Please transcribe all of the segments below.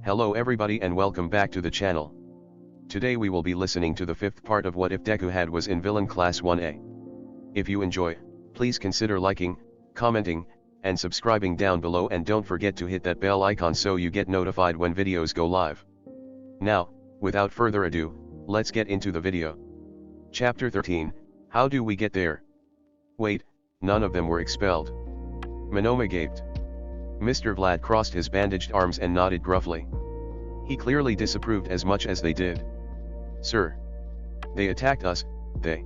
Hello everybody and welcome back to the channel. Today we will be listening to the fifth part of What If Deku Had Was in Villain Class 1A. If you enjoy, please consider liking, commenting, and subscribing down below, and don't forget to hit that bell icon so you get notified when videos go live. Now, without further ado, let's get into the video. Chapter 13, How Do We Get There? Wait, none of them were expelled. Monoma gaped. Mr. Vlad crossed his bandaged arms and nodded gruffly. He clearly disapproved as much as they did. Sir. They attacked us, they.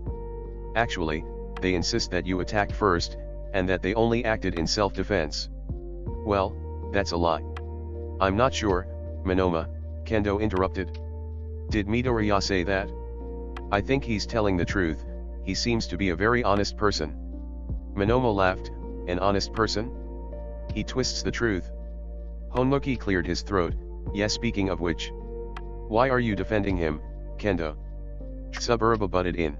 Actually, they insist that you attacked first, and that they only acted in self-defense. Well, that's a lie. I'm not sure, Monoma, Kendo interrupted. Did Midoriya say that? I think he's telling the truth, he seems to be a very honest person. Monoma laughed. An honest person? He twists the truth. Honmuki cleared his throat. Yes, speaking of which. Why are you defending him, Kendo? Tsuburaba butted in.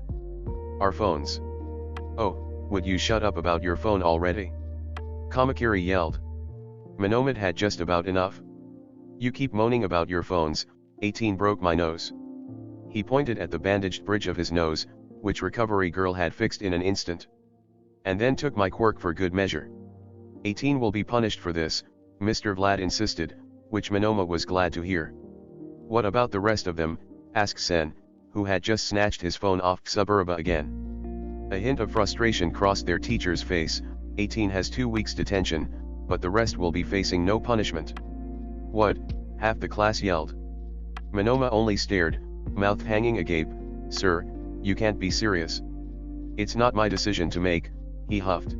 Our phones. Oh, would you shut up about your phone already? Kamakiri yelled. Monomad had just about enough. You keep moaning about your phones. 18 broke my nose. He pointed at the bandaged bridge of his nose, which Recovery Girl had fixed in an instant. And then took my quirk for good measure. 18 will be punished for this, Mr. Vlad insisted, which Monoma was glad to hear. What about the rest of them? Asked Sen, who had just snatched his phone off Tsuburaba again. A hint of frustration crossed their teacher's face. 18 has 2 weeks detention, but the rest will be facing no punishment. What? Half the class yelled. Monoma only stared, mouth hanging agape. Sir, you can't be serious. It's not my decision to make, he huffed.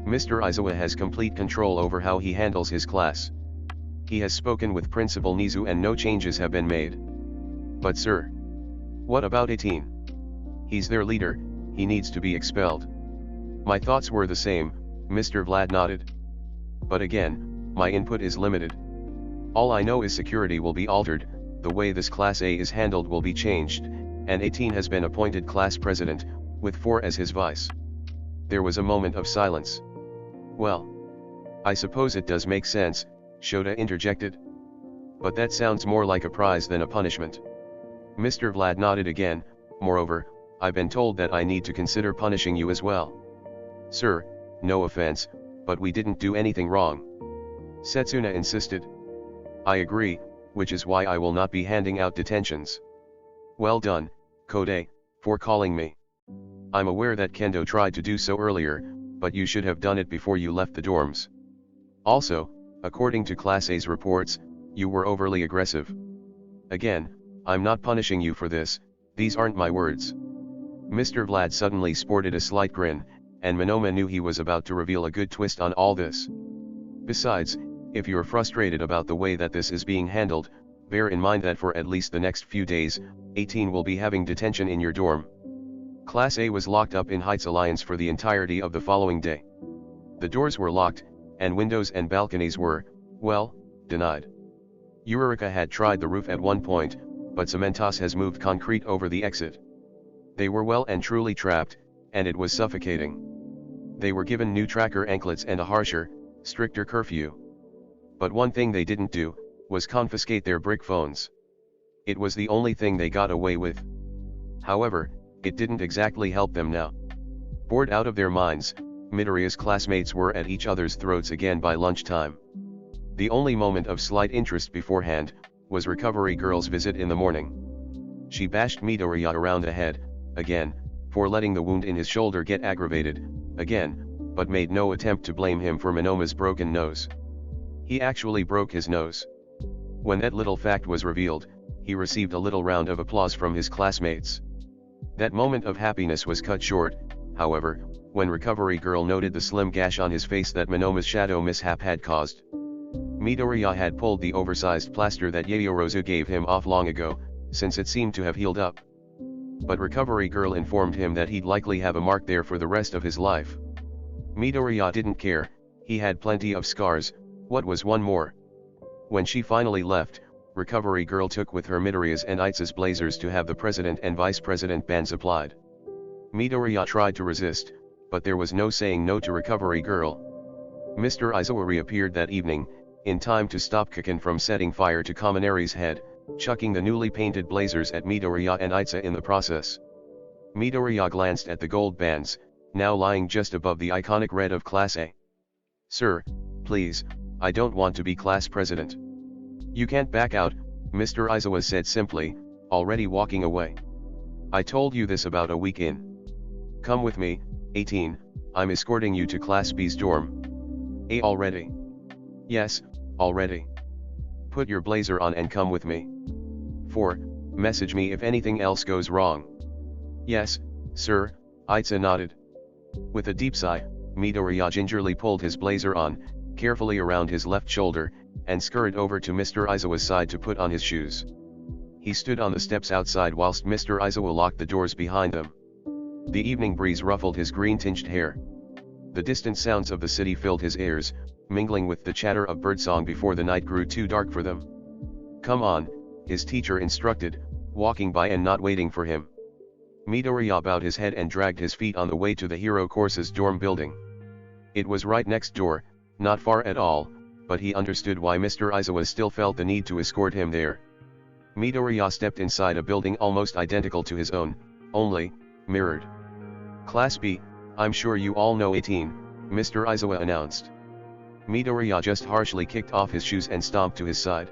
Mr. Aizawa has complete control over how he handles his class. He has spoken with Principal Nizu and no changes have been made. But sir. What about 18? He's their leader, he needs to be expelled. My thoughts were the same, Mr. Vlad nodded. But again, my input is limited. All I know is security will be altered, the way this Class A is handled will be changed, and 18 has been appointed class president, with 4 as his vice. There was a moment of silence. Well, I suppose it does make sense, Shota interjected. But that sounds more like a prize than a punishment. Mr. Vlad nodded again. Moreover, I've been told that I need to consider punishing you as well. Sir, no offense, but we didn't do anything wrong. Setsuna insisted. I agree, which is why I will not be handing out detentions. Well done, Kode, for calling me. I'm aware that Kendo tried to do so earlier, but you should have done it before you left the dorms. Also, according to Class A's reports, you were overly aggressive. Again, I'm not punishing you for this, these aren't my words. Mr. Vlad suddenly sported a slight grin, and Monoma knew he was about to reveal a good twist on all this. Besides, if you're frustrated about the way that this is being handled, bear in mind that for at least the next few days, 18 will be having detention in your dorm. Class A was locked up in Heights Alliance for the entirety of the following day. The doors were locked, and windows and balconies were, well, denied. Eureka had tried the roof at one point, but Cementos has moved concrete over the exit. They were well and truly trapped, and it was suffocating. They were given new tracker anklets and a harsher, stricter curfew. But one thing they didn't do, was confiscate their brick phones. It was the only thing they got away with. However, it didn't exactly help them now. Bored out of their minds, Midoriya's classmates were at each other's throats again by lunchtime. The only moment of slight interest beforehand, was Recovery Girl's visit in the morning. She bashed Midoriya around the head, again, for letting the wound in his shoulder get aggravated, again, but made no attempt to blame him for Monoma's broken nose. He actually broke his nose. When that little fact was revealed, he received a little round of applause from his classmates. That moment of happiness was cut short, however, when Recovery Girl noted the slim gash on his face that Monoma's shadow mishap had caused. Midoriya had pulled the oversized plaster that Yayorozu gave him off long ago, since it seemed to have healed up. But Recovery Girl informed him that he'd likely have a mark there for the rest of his life. Midoriya didn't care, he had plenty of scars, what was one more? When she finally left, Recovery Girl took with her Midoriya's and Itsu's blazers to have the president and vice president bands applied. Midoriya tried to resist, but there was no saying no to Recovery Girl. Mr. Aizawa reappeared that evening, in time to stop Kaken from setting fire to Kaminari's head, chucking the newly painted blazers at Midoriya and Aitsa in the process. Midoriya glanced at the gold bands, now lying just above the iconic red of Class A. "Sir, please, I don't want to be class president." "You can't back out," Mr. Aizawa said simply, already walking away. "I told you this about a week in. Come with me, 18, I'm escorting you to Class B's dorm." "A already?" "Yes, already. Put your blazer on and come with me." 4, message me if anything else goes wrong." "Yes, sir," Aitsa nodded. With a deep sigh, Midoriya gingerly pulled his blazer on, carefully around his left shoulder, and scurried over to Mr. Aizawa's side to put on his shoes. He stood on the steps outside whilst Mr. Aizawa locked the doors behind them. The evening breeze ruffled his green-tinged hair. The distant sounds of the city filled his ears, mingling with the chatter of birdsong before the night grew too dark for them. "Come on," his teacher instructed, walking by and not waiting for him. Midoriya bowed his head and dragged his feet on the way to the Hero Course's dorm building. It was right next door, not far at all, but he understood why Mr. Aizawa still felt the need to escort him there. Midoriya stepped inside a building almost identical to his own, only mirrored. "Class B, I'm sure you all know 18, Mr. Aizawa announced. Midoriya just harshly kicked off his shoes and stomped to his side.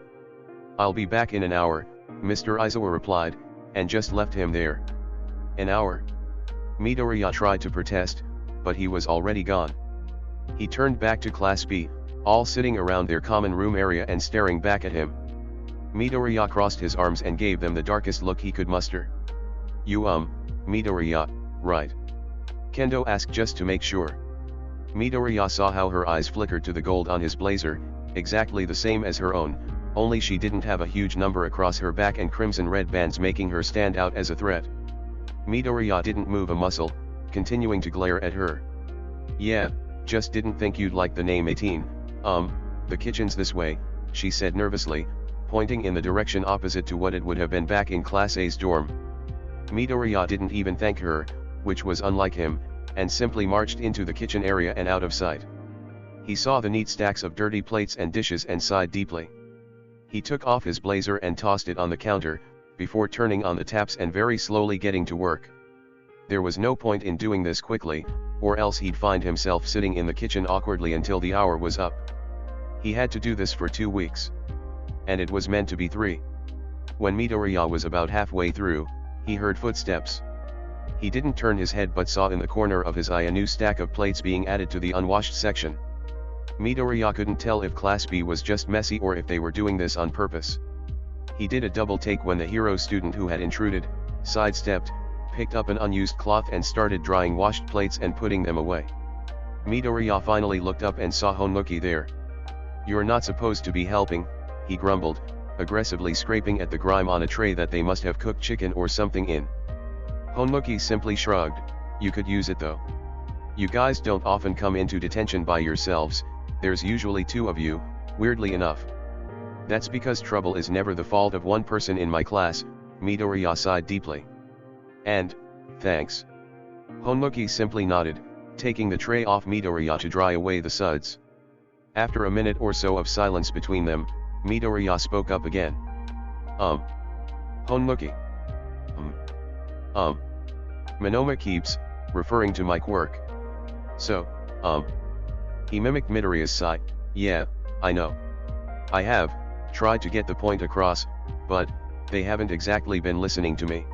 "I'll be back in an hour," Mr. Aizawa replied, and just left him there. "An hour?" Midoriya tried to protest, but he was already gone. He turned back to Class B, all sitting around their common room area and staring back at him. Midoriya crossed his arms and gave them the darkest look he could muster. "You Midoriya, right?" Kendo asked just to make sure. Midoriya saw how her eyes flickered to the gold on his blazer, exactly the same as her own, only she didn't have a huge number across her back and crimson red bands making her stand out as a threat. Midoriya didn't move a muscle, continuing to glare at her. "Yeah, just didn't think you'd like the name 18, the kitchen's this way," she said nervously, pointing in the direction opposite to what it would have been back in Class A's dorm. Midoriya didn't even thank her, which was unlike him, and simply marched into the kitchen area and out of sight. He saw the neat stacks of dirty plates and dishes and sighed deeply. He took off his blazer and tossed it on the counter, before turning on the taps and very slowly getting to work. There was no point in doing this quickly, or else he'd find himself sitting in the kitchen awkwardly until the hour was up. He had to do this for 2 weeks. And it was meant to be 3. When Midoriya was about halfway through, he heard footsteps. He didn't turn his head but saw in the corner of his eye a new stack of plates being added to the unwashed section. Midoriya couldn't tell if Class B was just messy or if they were doing this on purpose. He did a double take when the hero student who had intruded, sidestepped, picked up an unused cloth and started drying washed plates and putting them away. Midoriya finally looked up and saw Honuki there. "You're not supposed to be helping," he grumbled, aggressively scraping at the grime on a tray that they must have cooked chicken or something in. Honuki simply shrugged. "You could use it though. You guys don't often come into detention by yourselves, there's usually 2 of you, weirdly enough." "That's because trouble is never the fault of one person in my class," Midoriya sighed deeply. "And, thanks." Honuki simply nodded, taking the tray off Midoriya to dry away the suds. After a minute or so of silence between them, Midoriya spoke up again. Honuki. Monoma keeps, referring to my quirk. So, He mimicked Midoriya's sigh. "Yeah, I know. I have tried to get the point across, but they haven't exactly been listening to me."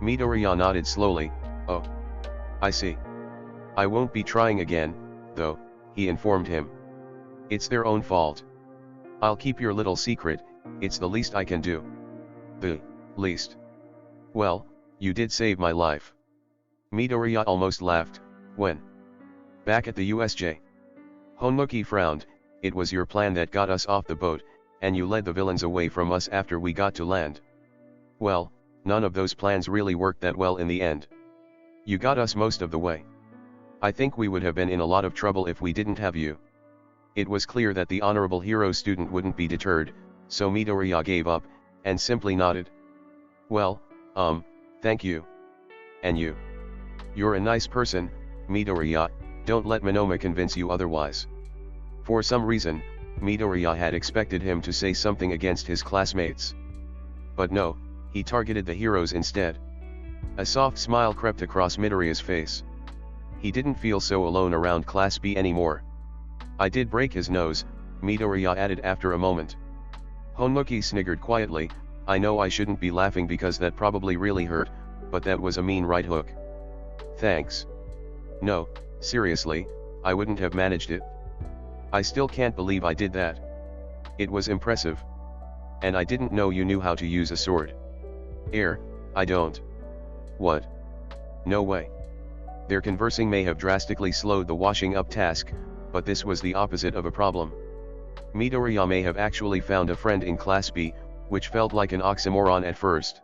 Midoriya nodded slowly. "Oh. I see. I won't be trying again, though," he informed him. "It's their own fault. I'll keep your little secret, it's the least I can do." "The least? Well, you did save my life." Midoriya almost laughed. "When?" "Back at the USJ. Honuki frowned. "It was your plan that got us off the boat, and you led the villains away from us after we got to land. Well, none of those plans really worked that well in the end. You got us most of the way. I think we would have been in a lot of trouble if we didn't have you." It was clear that the honorable hero student wouldn't be deterred, so Midoriya gave up, and simply nodded. "Well, thank you. And you? You're a nice person, Midoriya, don't let Monoma convince you otherwise." For some reason, Midoriya had expected him to say something against his classmates. But no, he targeted the heroes instead. A soft smile crept across Midoriya's face. He didn't feel so alone around Class B anymore. I did break his nose, Midoriya added after a moment. Honmuki sniggered quietly, I know I shouldn't be laughing because that probably really hurt, but that was a mean right hook. Thanks. No, seriously, I wouldn't have managed it. I still can't believe I did that. It was impressive. And I didn't know you knew how to use a sword. I don't. What? No way. Their conversing may have drastically slowed the washing up task, but this was the opposite of a problem. Midoriya may have actually found a friend in Class B, which felt like an oxymoron at first.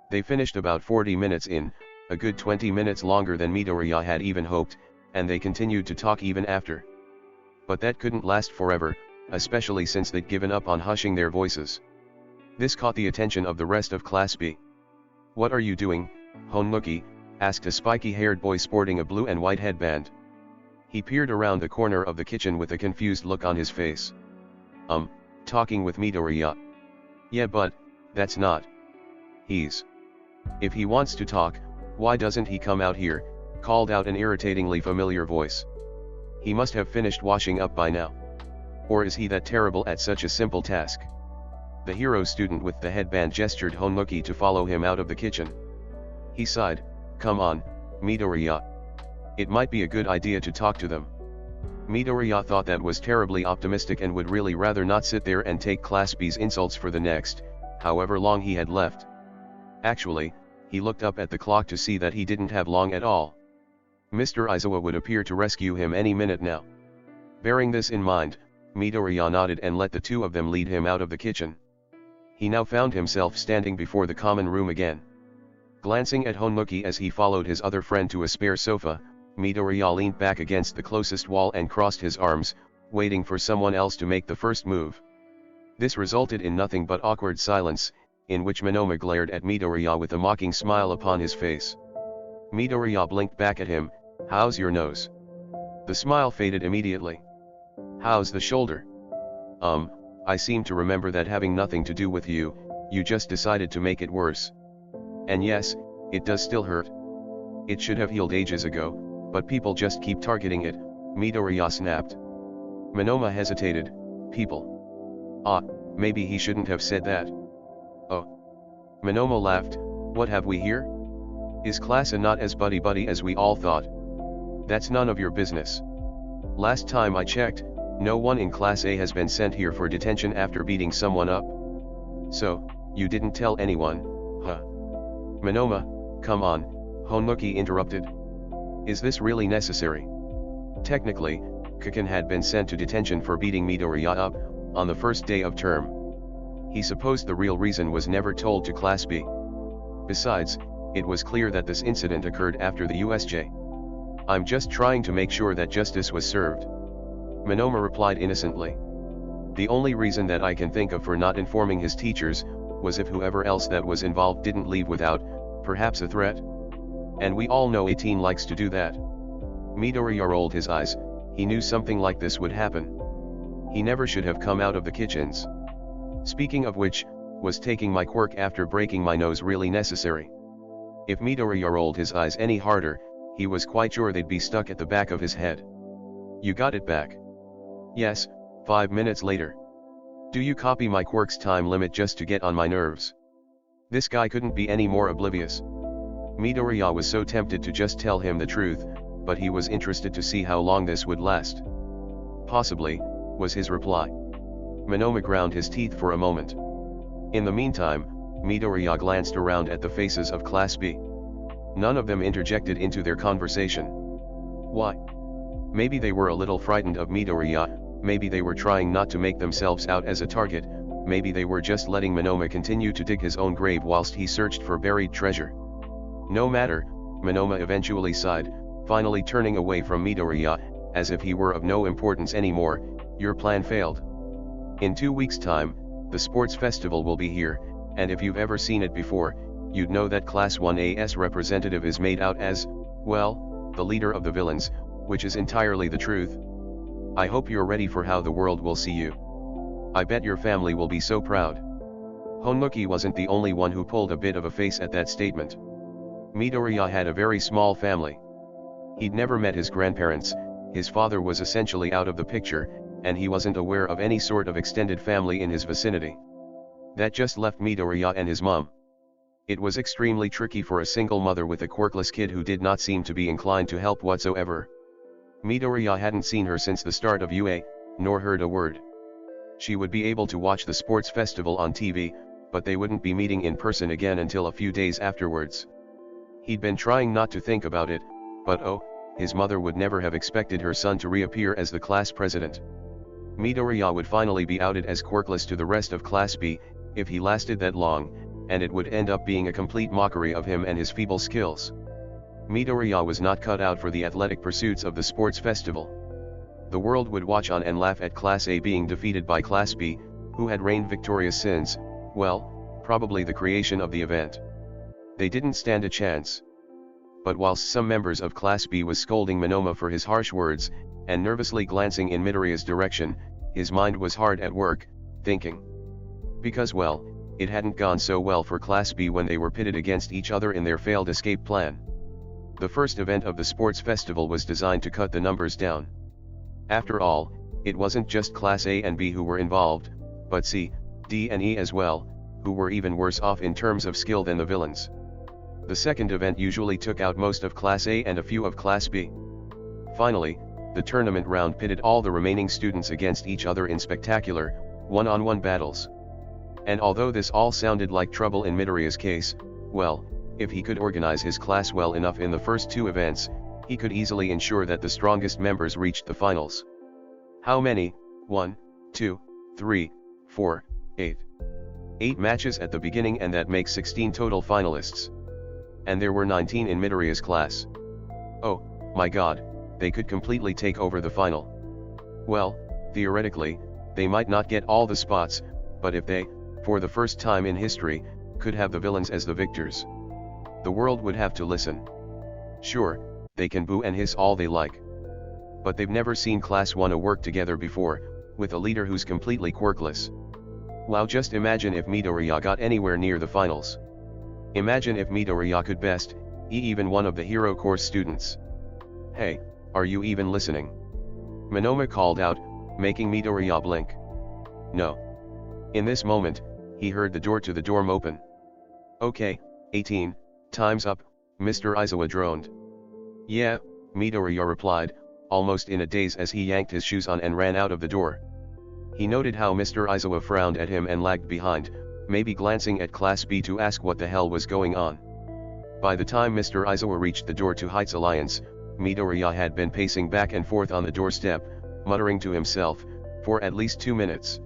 They finished about 40 minutes in, a good 20 minutes longer than Midoriya had even hoped, and they continued to talk even after. But that couldn't last forever, especially since they'd given up on hushing their voices. This caught the attention of the rest of Class B. What are you doing, Honmuki? Asked a spiky-haired boy sporting a blue and white headband. He peered around the corner of the kitchen with a confused look on his face. Talking with Midoriya. Yeah, but that's not. If he wants to talk, why doesn't he come out here? Called out an irritatingly familiar voice. He must have finished washing up by now. Or is he that terrible at such a simple task? The hero student with the headband gestured Honmuki to follow him out of the kitchen. He sighed, come on, Midoriya. It might be a good idea to talk to them. Midoriya thought that was terribly optimistic and would really rather not sit there and take Class B's insults for the next, however long he had left. Actually, he looked up at the clock to see that he didn't have long at all. Mr. Aizawa would appear to rescue him any minute now. Bearing this in mind, Midoriya nodded and let the two of them lead him out of the kitchen. He now found himself standing before the common room again. Glancing at Honmuki as he followed his other friend to a spare sofa, Midoriya leaned back against the closest wall and crossed his arms, waiting for someone else to make the first move. This resulted in nothing but awkward silence, in which Monoma glared at Midoriya with a mocking smile upon his face. Midoriya blinked back at him, how's your nose? The smile faded immediately. How's the shoulder? I seem to remember that having nothing to do with you, you just decided to make it worse. And yes, it does still hurt. It should have healed ages ago, but people just keep targeting it, Midoriya snapped. Monoma hesitated, people. Maybe he shouldn't have said that. Oh. Monoma laughed, what have we here? Is Class A not as buddy-buddy as we all thought? That's none of your business. Last time I checked, no one in Class A has been sent here for detention after beating someone up. So, you didn't tell anyone, huh? Monoma, come on, Honmuki interrupted. Is this really necessary? Technically, Kaken had been sent to detention for beating Midoriya up, on the first day of term. He supposed the real reason was never told to Class B. Besides, it was clear that this incident occurred after the USJ. I'm just trying to make sure that justice was served. Monoma replied innocently. The only reason that I can think of for not informing his teachers, was if whoever else that was involved didn't leave without, perhaps a threat. And we all know a teen likes to do that. Midoriya rolled his eyes, he knew something like this would happen. He never should have come out of the kitchens. Speaking of which, was taking my quirk after breaking my nose really necessary? If Midoriya rolled his eyes any harder, he was quite sure they'd be stuck at the back of his head. You got it back. Yes, 5 minutes later. Do you copy my quirk's time limit just to get on my nerves? This guy couldn't be any more oblivious. Midoriya was so tempted to just tell him the truth, but he was interested to see how long this would last. Possibly, was his reply. Monoma ground his teeth for a moment. In the meantime, Midoriya glanced around at the faces of Class B. None of them interjected into their conversation. Why? Maybe they were a little frightened of Midoriya, maybe they were trying not to make themselves out as a target, maybe they were just letting Monoma continue to dig his own grave whilst he searched for buried treasure. No matter, Monoma eventually sighed, finally turning away from Midoriya, as if he were of no importance anymore. Your plan failed. In 2 weeks' time, the sports festival will be here, and if you've ever seen it before, you'd know that Class 1A's representative is made out as, well, the leader of the villains, which is entirely the truth. I hope you're ready for how the world will see you. I bet your family will be so proud. Honmuki wasn't the only one who pulled a bit of a face at that statement. Midoriya had a very small family. He'd never met his grandparents, his father was essentially out of the picture, and he wasn't aware of any sort of extended family in his vicinity. That just left Midoriya and his mom. It was extremely tricky for a single mother with a quirkless kid who did not seem to be inclined to help whatsoever. Midoriya hadn't seen her since the start of UA, nor heard a word. She would be able to watch the sports festival on TV, but they wouldn't be meeting in person again until a few days afterwards. He'd been trying not to think about it, but oh, his mother would never have expected her son to reappear as the class president. Midoriya would finally be outed as quirkless to the rest of Class B, if he lasted that long, and it would end up being a complete mockery of him and his feeble skills. Midoriya was not cut out for the athletic pursuits of the sports festival. The world would watch on and laugh at Class A being defeated by Class B, who had reigned victorious since, well, probably the creation of the event. They didn't stand a chance. But whilst some members of Class B was scolding Monoma for his harsh words, and nervously glancing in Midoriya's direction, his mind was hard at work, thinking. Because well, it hadn't gone so well for Class B when they were pitted against each other in their failed escape plan. The first event of the sports festival was designed to cut the numbers down. After all, it wasn't just Class A and B who were involved, but C, D and E as well, who were even worse off in terms of skill than the villains. The second event usually took out most of Class A and a few of Class B. Finally, the tournament round pitted all the remaining students against each other in spectacular, one-on-one battles. And although this all sounded like trouble in Midoriya's case, well, if he could organize his class well enough in the first two events, he could easily ensure that the strongest members reached the finals. How many? 1, 2, 3, 4, 8. 8 matches at the beginning, and that makes 16 total finalists. And there were 19 in Midoriya's class. Oh, my god, they could completely take over the final. Well, theoretically, they might not get all the spots, but if they, for the first time in history, could have the villains as the victors, the world would have to listen. Sure, they can boo and hiss all they like. But they've never seen Class 1A work together before, with a leader who's completely quirkless. Wow, just imagine if Midoriya got anywhere near the finals. Imagine if Midoriya could best, even one of the hero course students. Hey, are you even listening? Monoma called out, making Midoriya blink. No. In this moment, he heard the door to the dorm open. Okay, 18, time's up, Mr. Aizawa droned. Yeah, Midoriya replied, almost in a daze as he yanked his shoes on and ran out of the door. He noted how Mr. Aizawa frowned at him and lagged behind, maybe glancing at Class B to ask what the hell was going on. By the time Mr. Aizawa reached the door to Heights Alliance, Midoriya had been pacing back and forth on the doorstep, muttering to himself, for at least 2 minutes.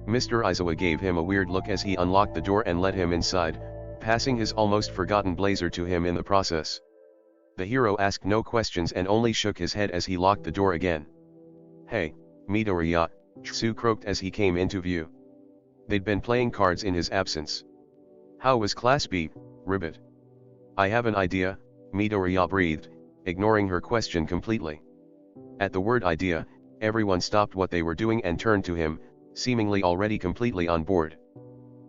Mr. Aizawa gave him a weird look as he unlocked the door and let him inside, passing his almost forgotten blazer to him in the process. The hero asked no questions and only shook his head as he locked the door again. Hey, Midoriya, Tsu croaked as he came into view. They'd been playing cards in his absence. How was Class B, Ribbit? I have an idea, Midoriya breathed, ignoring her question completely. At the word idea, everyone stopped what they were doing and turned to him, seemingly already completely on board.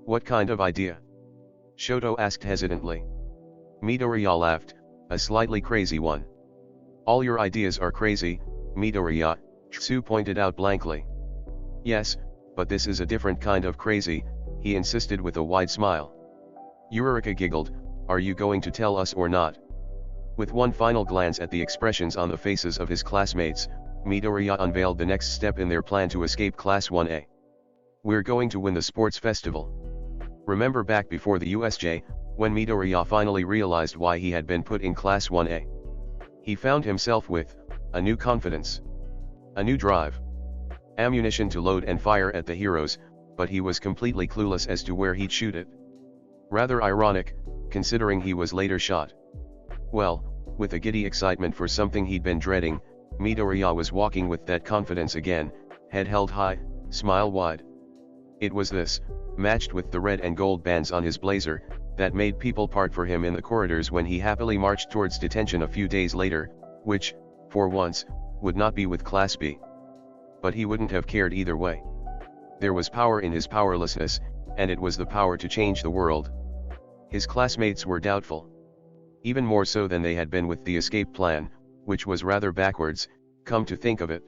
What kind of idea? Shoto asked hesitantly. Midoriya laughed, a slightly crazy one. All your ideas are crazy, Midoriya, Tsu pointed out blankly. Yes, but this is a different kind of crazy, he insisted with a wide smile. Yurika giggled, are you going to tell us or not? With one final glance at the expressions on the faces of his classmates, Midoriya unveiled the next step in their plan to escape Class 1A. We're going to win the sports festival. Remember back before the USJ, when Midoriya finally realized why he had been put in Class 1A. He found himself with a new confidence, a new drive, ammunition to load and fire at the heroes, but he was completely clueless as to where he'd shoot it. Rather ironic, considering he was later shot. Well, with a giddy excitement for something he'd been dreading, Midoriya was walking with that confidence again, head held high, smile wide. It was this, matched with the red and gold bands on his blazer, that made people part for him in the corridors when he happily marched towards detention a few days later, which, for once, would not be with Class B. but he wouldn't have cared either way. There was power in his powerlessness, and it was the power to change the world. His classmates were doubtful. Even more so than they had been with the escape plan, which was rather backwards, come to think of it.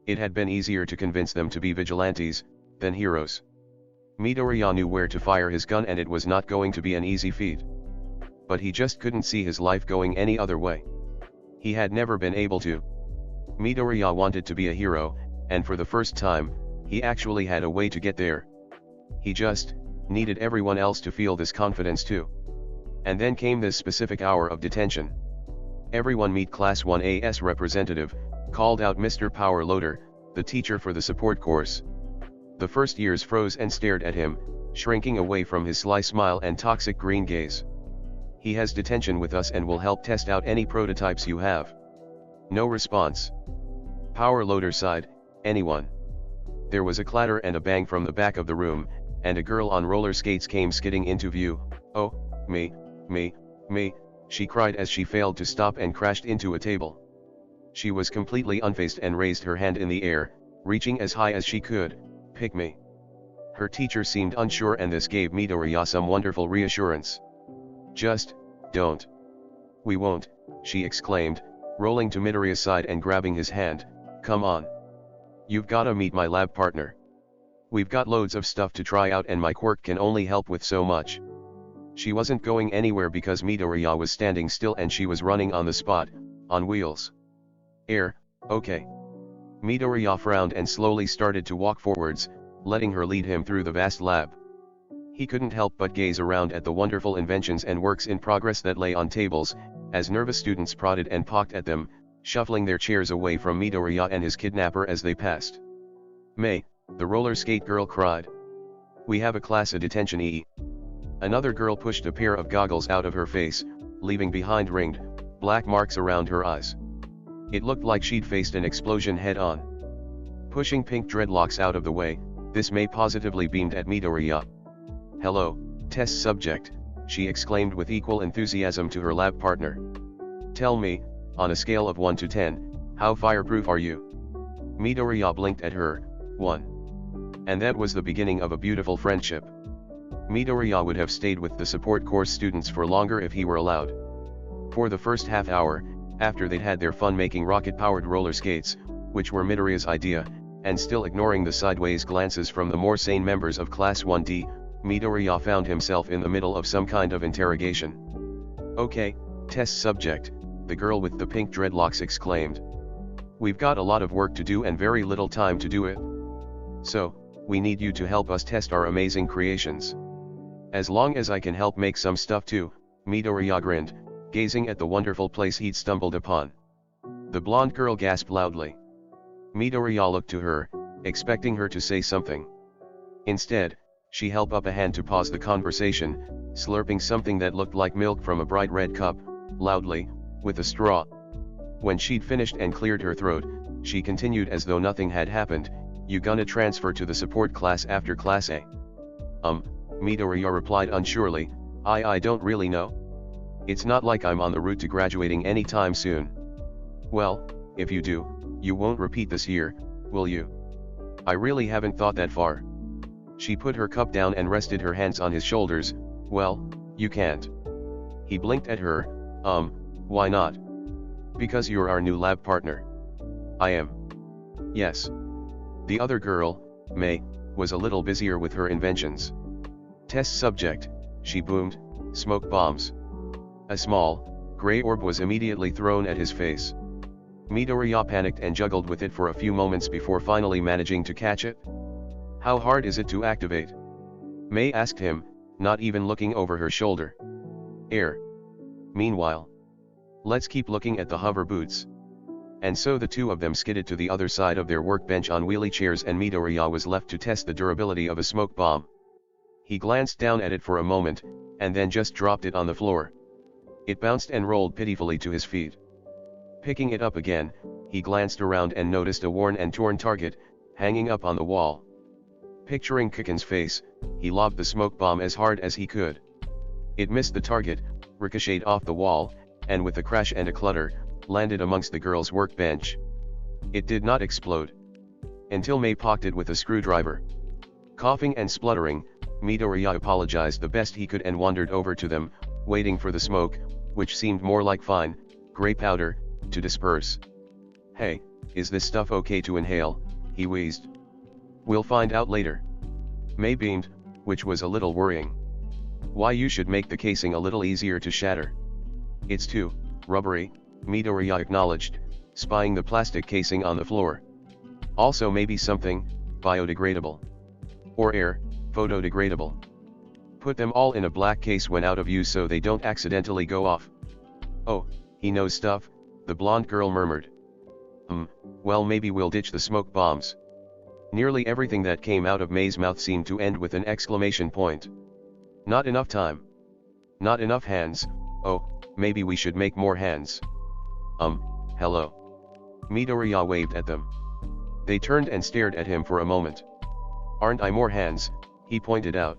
It had been easier to convince them to be vigilantes than heroes. Midoriya knew where to fire his gun, and it was not going to be an easy feat. But he just couldn't see his life going any other way. He had never been able to. Midoriya wanted to be a hero, and for the first time, he actually had a way to get there. He just needed everyone else to feel this confidence too. And then came this specific hour of detention. Everyone meet Class 1A's representative, called out Mr. Power Loader, the teacher for the support course. The first years froze and stared at him, shrinking away from his sly smile and toxic green gaze. He has detention with us and will help test out any prototypes you have. No response. Power Loader sighed, anyone? There was a clatter and a bang from the back of the room, and a girl on roller skates came skidding into view. Oh, me, she cried as she failed to stop and crashed into a table. She was completely unfazed and raised her hand in the air, reaching as high as she could. Pick me. Her teacher seemed unsure, and this gave Midoriya some wonderful reassurance. Just don't. We won't, she exclaimed, rolling to Midoriya's side and grabbing his hand. Come on. You've gotta meet my lab partner. We've got loads of stuff to try out, and my quirk can only help with so much. She wasn't going anywhere because Midoriya was standing still and she was running on the spot, on wheels. Okay. Midoriya frowned and slowly started to walk forwards, letting her lead him through the vast lab. He couldn't help but gaze around at the wonderful inventions and works in progress that lay on tables, as nervous students prodded and poked at them, shuffling their chairs away from Midoriya and his kidnapper as they passed. May, the roller skate girl cried. We have a class of detention -ee. Another girl pushed a pair of goggles out of her face, leaving behind ringed, black marks around her eyes. It looked like she'd faced an explosion head-on. Pushing pink dreadlocks out of the way, this May positively beamed at Midoriya. Hello, test subject, she exclaimed with equal enthusiasm to her lab partner. Tell me, on a scale of 1 to 10, how fireproof are you? Midoriya blinked at her. 1. And that was the beginning of a beautiful friendship. Midoriya would have stayed with the support course students for longer if he were allowed. For the first half hour, after they'd had their fun making rocket-powered roller skates, which were Midoriya's idea, and still ignoring the sideways glances from the more sane members of Class 1D, Midoriya found himself in the middle of some kind of interrogation. Okay, test subject, the girl with the pink dreadlocks exclaimed. We've got a lot of work to do and very little time to do it. So, we need you to help us test our amazing creations. As long as I can help make some stuff too, Midoriya grinned, gazing at the wonderful place he'd stumbled upon. The blonde girl gasped loudly. Midoriya looked to her, expecting her to say something. Instead, she held up a hand to pause the conversation, slurping something that looked like milk from a bright red cup, loudly, with a straw. When she'd finished and cleared her throat, she continued as though nothing had happened, You gonna transfer to the support class after class A? Midoriya replied unsurely, I don't really know. It's not like I'm on the route to graduating anytime soon. Well, if you do, you won't repeat this year, will you? I really haven't thought that far. She put her cup down and rested her hands on his shoulders. Well, you can't. He blinked at her. Why not? Because you're our new lab partner. I am. Yes. The other girl, May, was a little busier with her inventions. Test subject, she boomed, smoke bombs. A small, gray orb was immediately thrown at his face. Midoriya panicked and juggled with it for a few moments before finally managing to catch it. How hard is it to activate? May asked him, not even looking over her shoulder. Air. Meanwhile, let's keep looking at the hover boots. And so the two of them skidded to the other side of their workbench on wheelie chairs, and Midoriya was left to test the durability of a smoke bomb. He glanced down at it for a moment, and then just dropped it on the floor. It bounced and rolled pitifully to his feet. Picking it up again, he glanced around and noticed a worn and torn target, hanging up on the wall. Picturing Kiken's face, he lobbed the smoke bomb as hard as he could. It missed the target, ricocheted off the wall, and with a crash and a clutter, landed amongst the girl's workbench. It did not explode. until May poked it with a screwdriver. Coughing and spluttering, Midoriya apologized the best he could and wandered over to them, waiting for the smoke, which seemed more like fine, gray powder, to disperse. "Hey, is this stuff okay to inhale?" he wheezed. "We'll find out later." May beamed, which was a little worrying. "Why, you should make the casing a little easier to shatter." "It's too rubbery," Midoriya acknowledged, spying the plastic casing on the floor. "Also maybe something biodegradable. Or air, photodegradable. Put them all in a black case when out of use so they don't accidentally go off." "Oh, he knows stuff," the blonde girl murmured. Well, maybe we'll ditch the smoke bombs." Nearly everything that came out of May's mouth seemed to end with an exclamation point. "Not enough time. Not enough hands. Oh, maybe we should make more hands." Hello." Midoriya waved at them. They turned and stared at him for a moment. "Aren't I more hands?" he pointed out.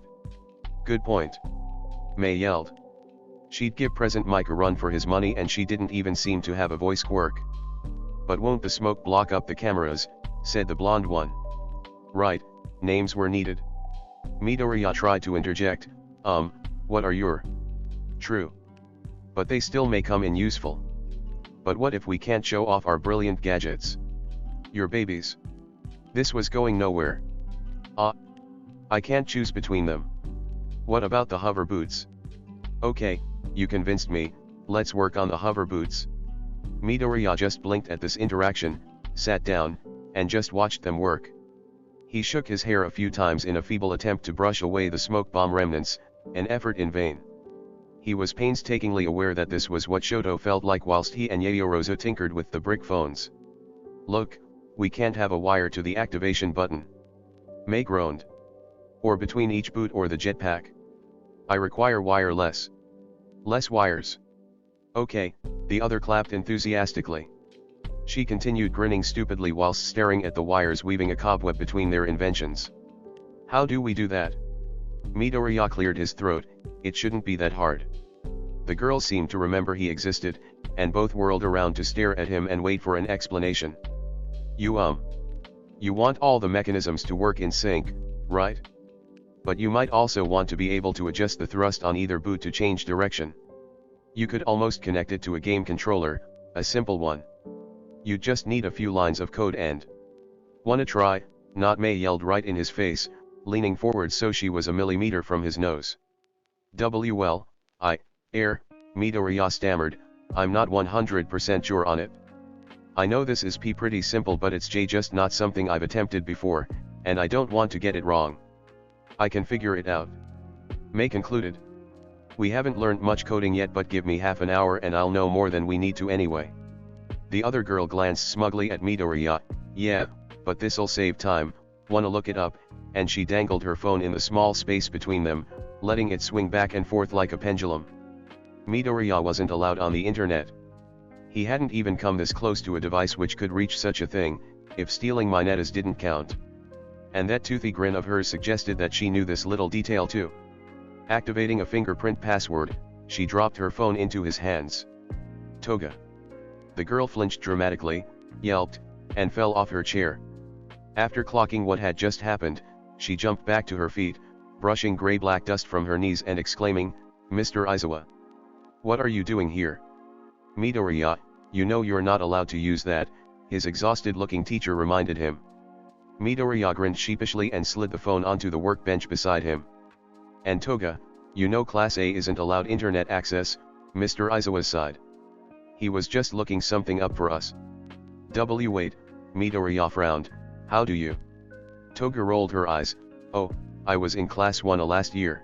"Good point." May yelled. She'd give Present Mike a run for his money, and she didn't even seem to have a voice quirk. "But won't the smoke block up the cameras?" said the blonde one. "Right, names were needed." Midoriya tried to interject, what are your... "True. But they still may come in useful." "But what if we can't show off our brilliant gadgets?" "Your babies." This was going nowhere. I can't choose between them." "What about the hover boots?" "Okay, you convinced me, let's work on the hover boots." Midoriya just blinked at this interaction, sat down, and just watched them work. He shook his hair a few times in a feeble attempt to brush away the smoke bomb remnants, an effort in vain. He was painstakingly aware that this was what Shoto felt like whilst he and Yayorozu tinkered with the brick phones. "Look, we can't have a wire to the activation button." May groaned. "Or between each boot or the jetpack. I require wireless." "Less wires." "Okay," the other clapped enthusiastically. She continued grinning stupidly whilst staring at the wires weaving a cobweb between their inventions. "How do we do that?" Midoriya cleared his throat. "It shouldn't be that hard." The girl seemed to remember he existed, and both whirled around to stare at him and wait for an explanation. You want all the mechanisms to work in sync, right? But you might also want to be able to adjust the thrust on either boot to change direction. You could almost connect it to a game controller, a simple one. You'd just need a few lines of code and..." "Wanna try?" Not May yelled right in his face, leaning forward so she was a millimeter from his nose. "Well, Midoriya stammered, "I'm not 100% sure on it. I know this is pretty simple, but it's just not something I've attempted before, and I don't want to get it wrong. I can figure it out." May concluded. "We haven't learned much coding yet, but give me half an hour and I'll know more than we need to anyway." The other girl glanced smugly at Midoriya. "Yeah, but this'll save time, wanna look it up?" And she dangled her phone in the small space between them, letting it swing back and forth like a pendulum. Midoriya wasn't allowed on the internet. He hadn't even come this close to a device which could reach such a thing, if stealing monedas didn't count. And that toothy grin of hers suggested that she knew this little detail too. Activating a fingerprint password, she dropped her phone into his hands. "Toga." The girl flinched dramatically, yelped, and fell off her chair. After clocking what had just happened, she jumped back to her feet, brushing gray-black dust from her knees and exclaiming, "Mr. Aizawa! What are you doing here?" "Midoriya, you know you're not allowed to use that," his exhausted-looking teacher reminded him. Midoriya grinned sheepishly and slid the phone onto the workbench beside him. "And Toga, you know Class A isn't allowed internet access," Mr. Aizawa sighed. "He was just looking something up for us." Wait, Midoriya frowned, "how do you?" Toga rolled her eyes, "Oh, I was in Class 1 last year."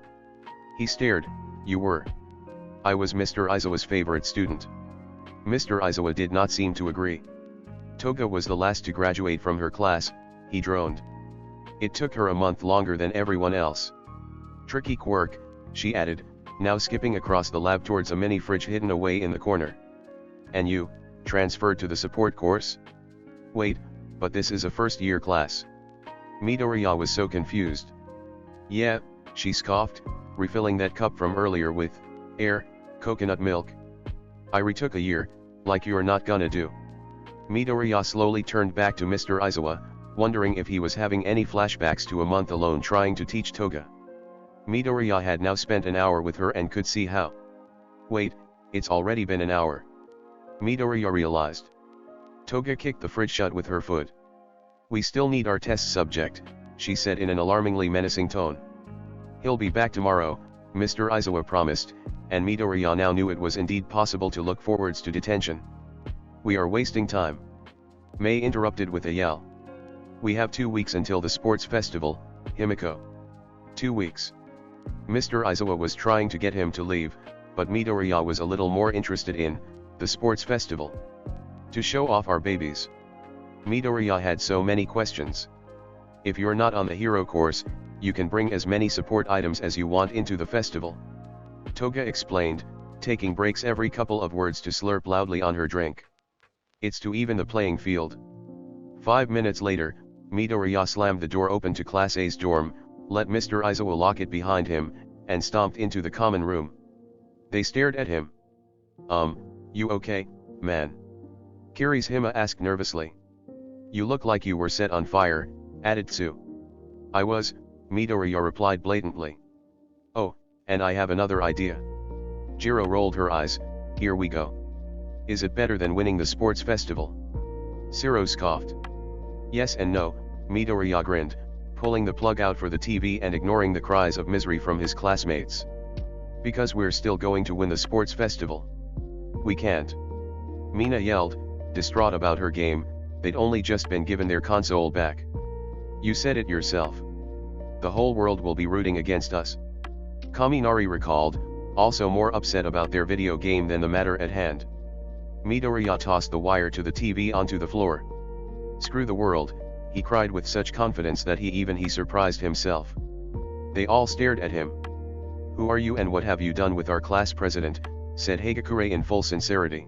He stared, "You were?" "I was Mr. Aizawa's favorite student." Mr. Aizawa did not seem to agree. "Toga was the last to graduate from her class," he droned. "It took her a month longer than everyone else." "Tricky quirk," she added, now skipping across the lab towards a mini fridge hidden away in the corner. "And you, transferred to the support course?" "Wait, but this is a first-year class." Midoriya was so confused. "Yeah," she scoffed, refilling that cup from earlier with coconut milk. "I retook a year, like you're not gonna do." Midoriya slowly turned back to Mr. Aizawa, wondering if he was having any flashbacks to a month alone trying to teach Toga. Midoriya had now spent an hour with her and could see how. Wait, it's already been an hour. Midoriya realized. Toga kicked the fridge shut with her foot. We still need our test subject, she said in an alarmingly menacing tone. He'll be back tomorrow, Mr. Aizawa promised, and Midoriya now knew it was indeed possible to look forwards to detention. We are wasting time. Mei interrupted with a yell. We have 2 weeks until the sports festival, Himiko. 2 weeks. Mr. Aizawa was trying to get him to leave, but Midoriya was a little more interested in the sports festival. To show off our babies. Midoriya had so many questions. If you're not on the hero course, you can bring as many support items as you want into the festival. Toga explained, taking breaks every couple of words to slurp loudly on her drink. It's to even the playing field. 5 minutes later, Midoriya slammed the door open to Class A's dorm, let Mr. Aizawa lock it behind him, and stomped into the common room. They stared at him. You okay, man? Kirishima asked nervously. You look like you were set on fire, added Tsu. I was, Midoriya replied blatantly. Oh, and I have another idea. Jiro rolled her eyes, here we go. Is it better than winning the sports festival? Siro scoffed. Yes and no, Midoriya grinned, pulling the plug out for the TV and ignoring the cries of misery from his classmates. Because we're still going to win the sports festival. We can't. Mina yelled, distraught about her game, they'd only just been given their console back. You said it yourself. The whole world will be rooting against us. Kaminari recalled, also more upset about their video game than the matter at hand. Midoriya tossed the wire to the TV onto the floor. Screw the world, he cried with such confidence that he surprised himself. They all stared at him. Who are you and what have you done with our class president, said Hagakure in full sincerity.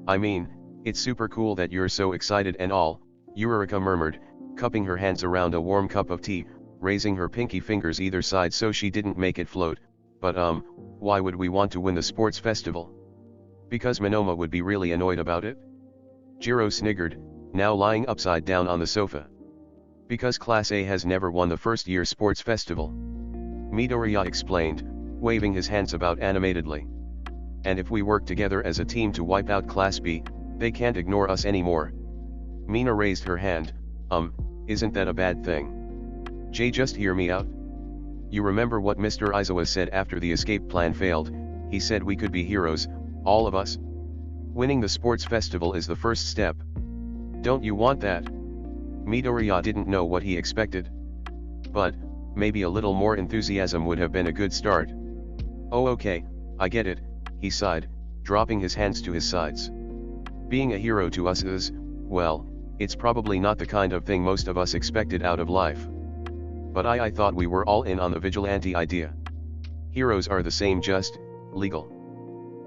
I mean, it's super cool that you're so excited and all, Yurika murmured, cupping her hands around a warm cup of tea, raising her pinky fingers either side so she didn't make it float, but why would we want to win the sports festival? Because Monoma would be really annoyed about it? Jiro sniggered, now lying upside down on the sofa. Because Class A has never won the first year sports festival. Midoriya explained, waving his hands about animatedly. And if we work together as a team to wipe out Class B, they can't ignore us anymore. Mina raised her hand, isn't that a bad thing? Jay, just hear me out. You remember what Mr. Aizawa said after the escape plan failed, he said we could be heroes, all of us. Winning the sports festival is the first step. Don't you want that? Midoriya didn't know what he expected. But, maybe a little more enthusiasm would have been a good start. Oh okay, I get it, he sighed, dropping his hands to his sides. Being a hero to us is, well, it's probably not the kind of thing most of us expected out of life. But I thought we were all in on the vigilante idea. Heroes are the same, just legal.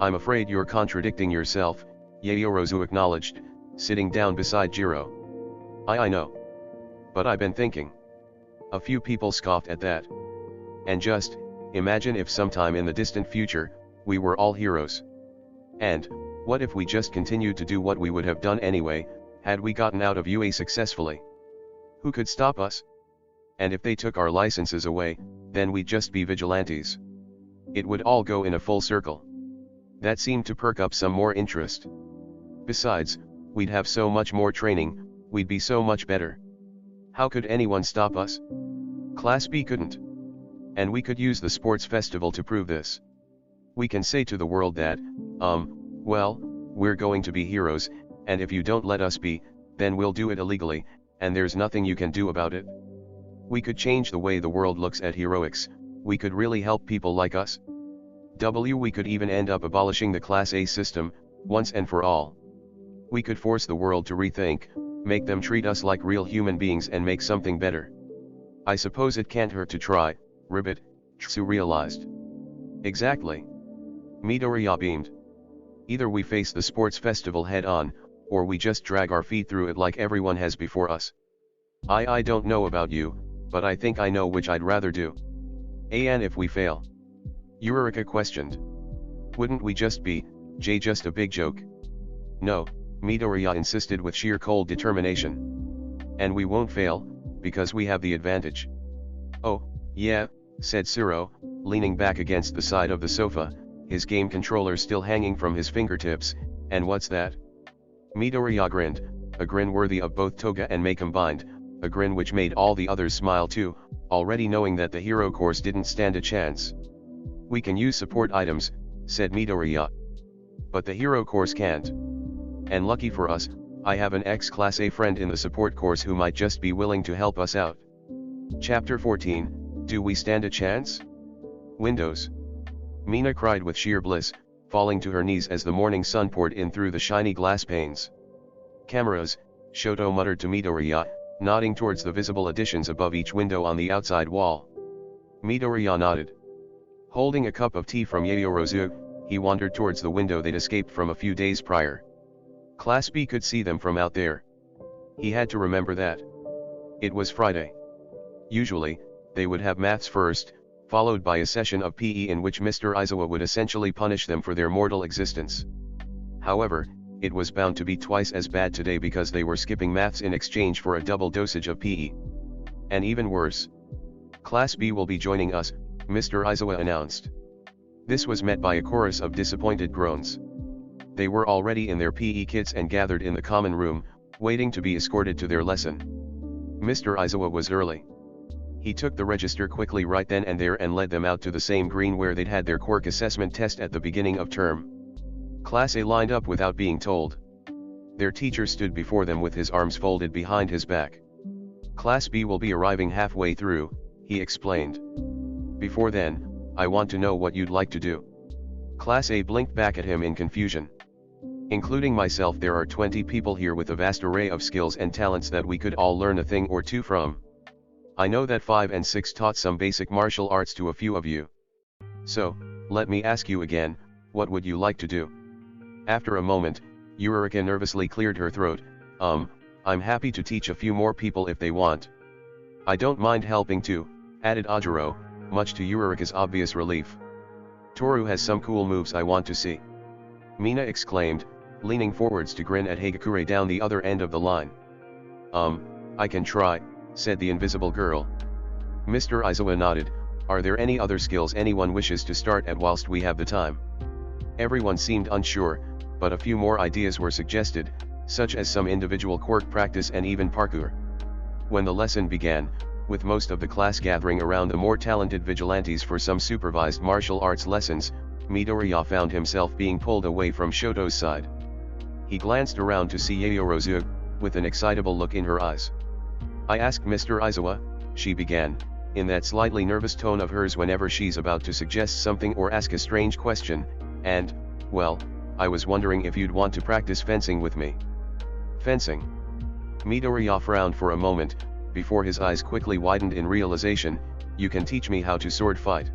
I'm afraid you're contradicting yourself, Yaoyorozu acknowledged, sitting down beside Jiro. I know. But I've been thinking. A few people scoffed at that. And just, imagine if sometime in the distant future, we were all heroes. And, what if we just continued to do what we would have done anyway, had we gotten out of UA successfully? Who could stop us? And if they took our licenses away, then we'd just be vigilantes. It would all go in a full circle. That seemed to perk up some more interest. Besides, we'd have so much more training, we'd be so much better. How could anyone stop us? Class B couldn't. And we could use the sports festival to prove this. We can say to the world that, well, we're going to be heroes, and if you don't let us be, then we'll do it illegally, and there's nothing you can do about it. We could change the way the world looks at heroics, we could really help people like us. We could even end up abolishing the Class A system, once and for all. We could force the world to rethink, make them treat us like real human beings and make something better. I suppose it can't hurt to try, Ribbit, Tsu realized. Exactly. Midoriya beamed. Either we face the sports festival head on, or we just drag our feet through it like everyone has before us. I don't know about you, but I think I know which I'd rather do. And if we fail? Yurika questioned. Wouldn't we just be, just a big joke? No, Midoriya insisted with sheer cold determination. And we won't fail, because we have the advantage. Oh, yeah, said Suro, leaning back against the side of the sofa, his game controller still hanging from his fingertips. And what's that? Midoriya grinned, a grin worthy of both Toga and Mei combined, a grin which made all the others smile too, already knowing that the hero course didn't stand a chance. We can use support items, said Midoriya. But the hero course can't. And lucky for us, I have an ex-class A friend in the support course who might just be willing to help us out. Chapter 14, Do We Stand a Chance? Windows. Mina cried with sheer bliss, falling to her knees as the morning sun poured in through the shiny glass panes. Cameras, Shoto muttered to Midoriya, nodding towards the visible additions above each window on the outside wall. Midoriya nodded. Holding a cup of tea from Yayorozu, he wandered towards the window they'd escaped from a few days prior. Class B could see them from out there. He had to remember that. It was Friday. Usually, they would have maths first, followed by a session of PE in which Mr. Aizawa would essentially punish them for their mortal existence. However, it was bound to be twice as bad today because they were skipping maths in exchange for a double dosage of PE. And even worse. Class B will be joining us, Mr. Aizawa announced. This was met by a chorus of disappointed groans. They were already in their PE kits and gathered in the common room, waiting to be escorted to their lesson. Mr. Aizawa was early. He took the register quickly right then and there and led them out to the same green where they'd had their quirk assessment test at the beginning of term. Class A lined up without being told. Their teacher stood before them with his arms folded behind his back. Class B will be arriving halfway through, he explained. Before then, I want to know what you'd like to do. Class A blinked back at him in confusion. Including myself, there are 20 people here with a vast array of skills and talents that we could all learn a thing or two from. I know that 5 and 6 taught some basic martial arts to a few of you. So, let me ask you again, what would you like to do? After a moment, Eureka nervously cleared her throat. I'm happy to teach a few more people if they want. I don't mind helping too, added Ajiro, much to Eureka's obvious relief. Toru has some cool moves I want to see. Mina exclaimed, leaning forwards to grin at Hagakure down the other end of the line. I can try, said the invisible girl. Mr. Aizawa nodded. Are there any other skills anyone wishes to start at whilst we have the time? Everyone seemed unsure, but a few more ideas were suggested, such as some individual quirk practice and even parkour. When the lesson began, with most of the class gathering around the more talented vigilantes for some supervised martial arts lessons, Midoriya found himself being pulled away from Shoto's side. He glanced around to see Yayorozu, with an excitable look in her eyes. I asked Mr. Aizawa, she began, in that slightly nervous tone of hers whenever she's about to suggest something or ask a strange question, and, well, I was wondering if you'd want to practice fencing with me. Fencing? Midoriya frowned for a moment, before his eyes quickly widened in realization. You can teach me how to sword fight.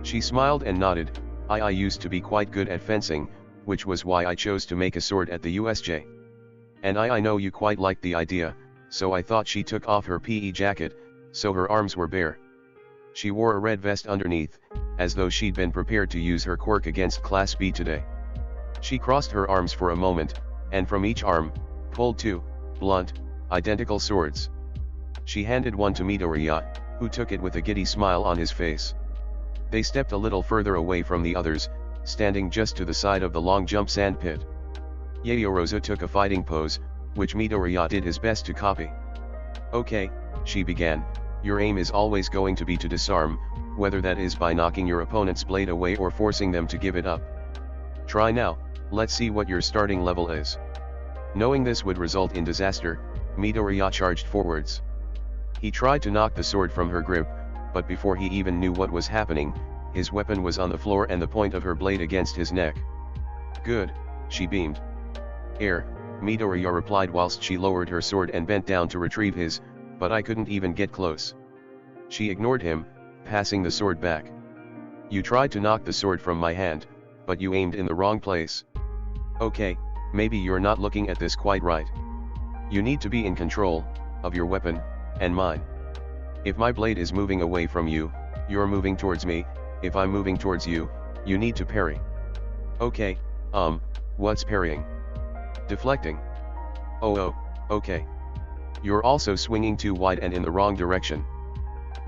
She smiled and nodded. I used to be quite good at fencing, which was why I chose to make a sword at the USJ. And I know you quite liked the idea, so I thought. She took off her PE jacket, so her arms were bare. She wore a red vest underneath, as though she'd been prepared to use her quirk against Class B today. She crossed her arms for a moment, and from each arm, pulled 2, blunt, identical swords. She handed one to Midoriya, who took it with a giddy smile on his face. They stepped a little further away from the others, standing just to the side of the long jump sand pit. Yayorozu took a fighting pose, which Midoriya did his best to copy. Okay, she began, your aim is always going to be to disarm, whether that is by knocking your opponent's blade away or forcing them to give it up. Try now, let's see what your starting level is. Knowing this would result in disaster, Midoriya charged forwards. He tried to knock the sword from her grip, but before he even knew what was happening, his weapon was on the floor and the point of her blade against his neck. Good, she beamed. Air, Midoriya replied whilst she lowered her sword and bent down to retrieve his, but I couldn't even get close. She ignored him, passing the sword back. You tried to knock the sword from my hand, but you aimed in the wrong place. Okay, maybe you're not looking at this quite right. You need to be in control of your weapon, and mine. If my blade is moving away from you, you're moving towards me. If I'm moving towards you, you need to parry. Okay, what's parrying? Deflecting. Oh, okay. You're also swinging too wide and in the wrong direction.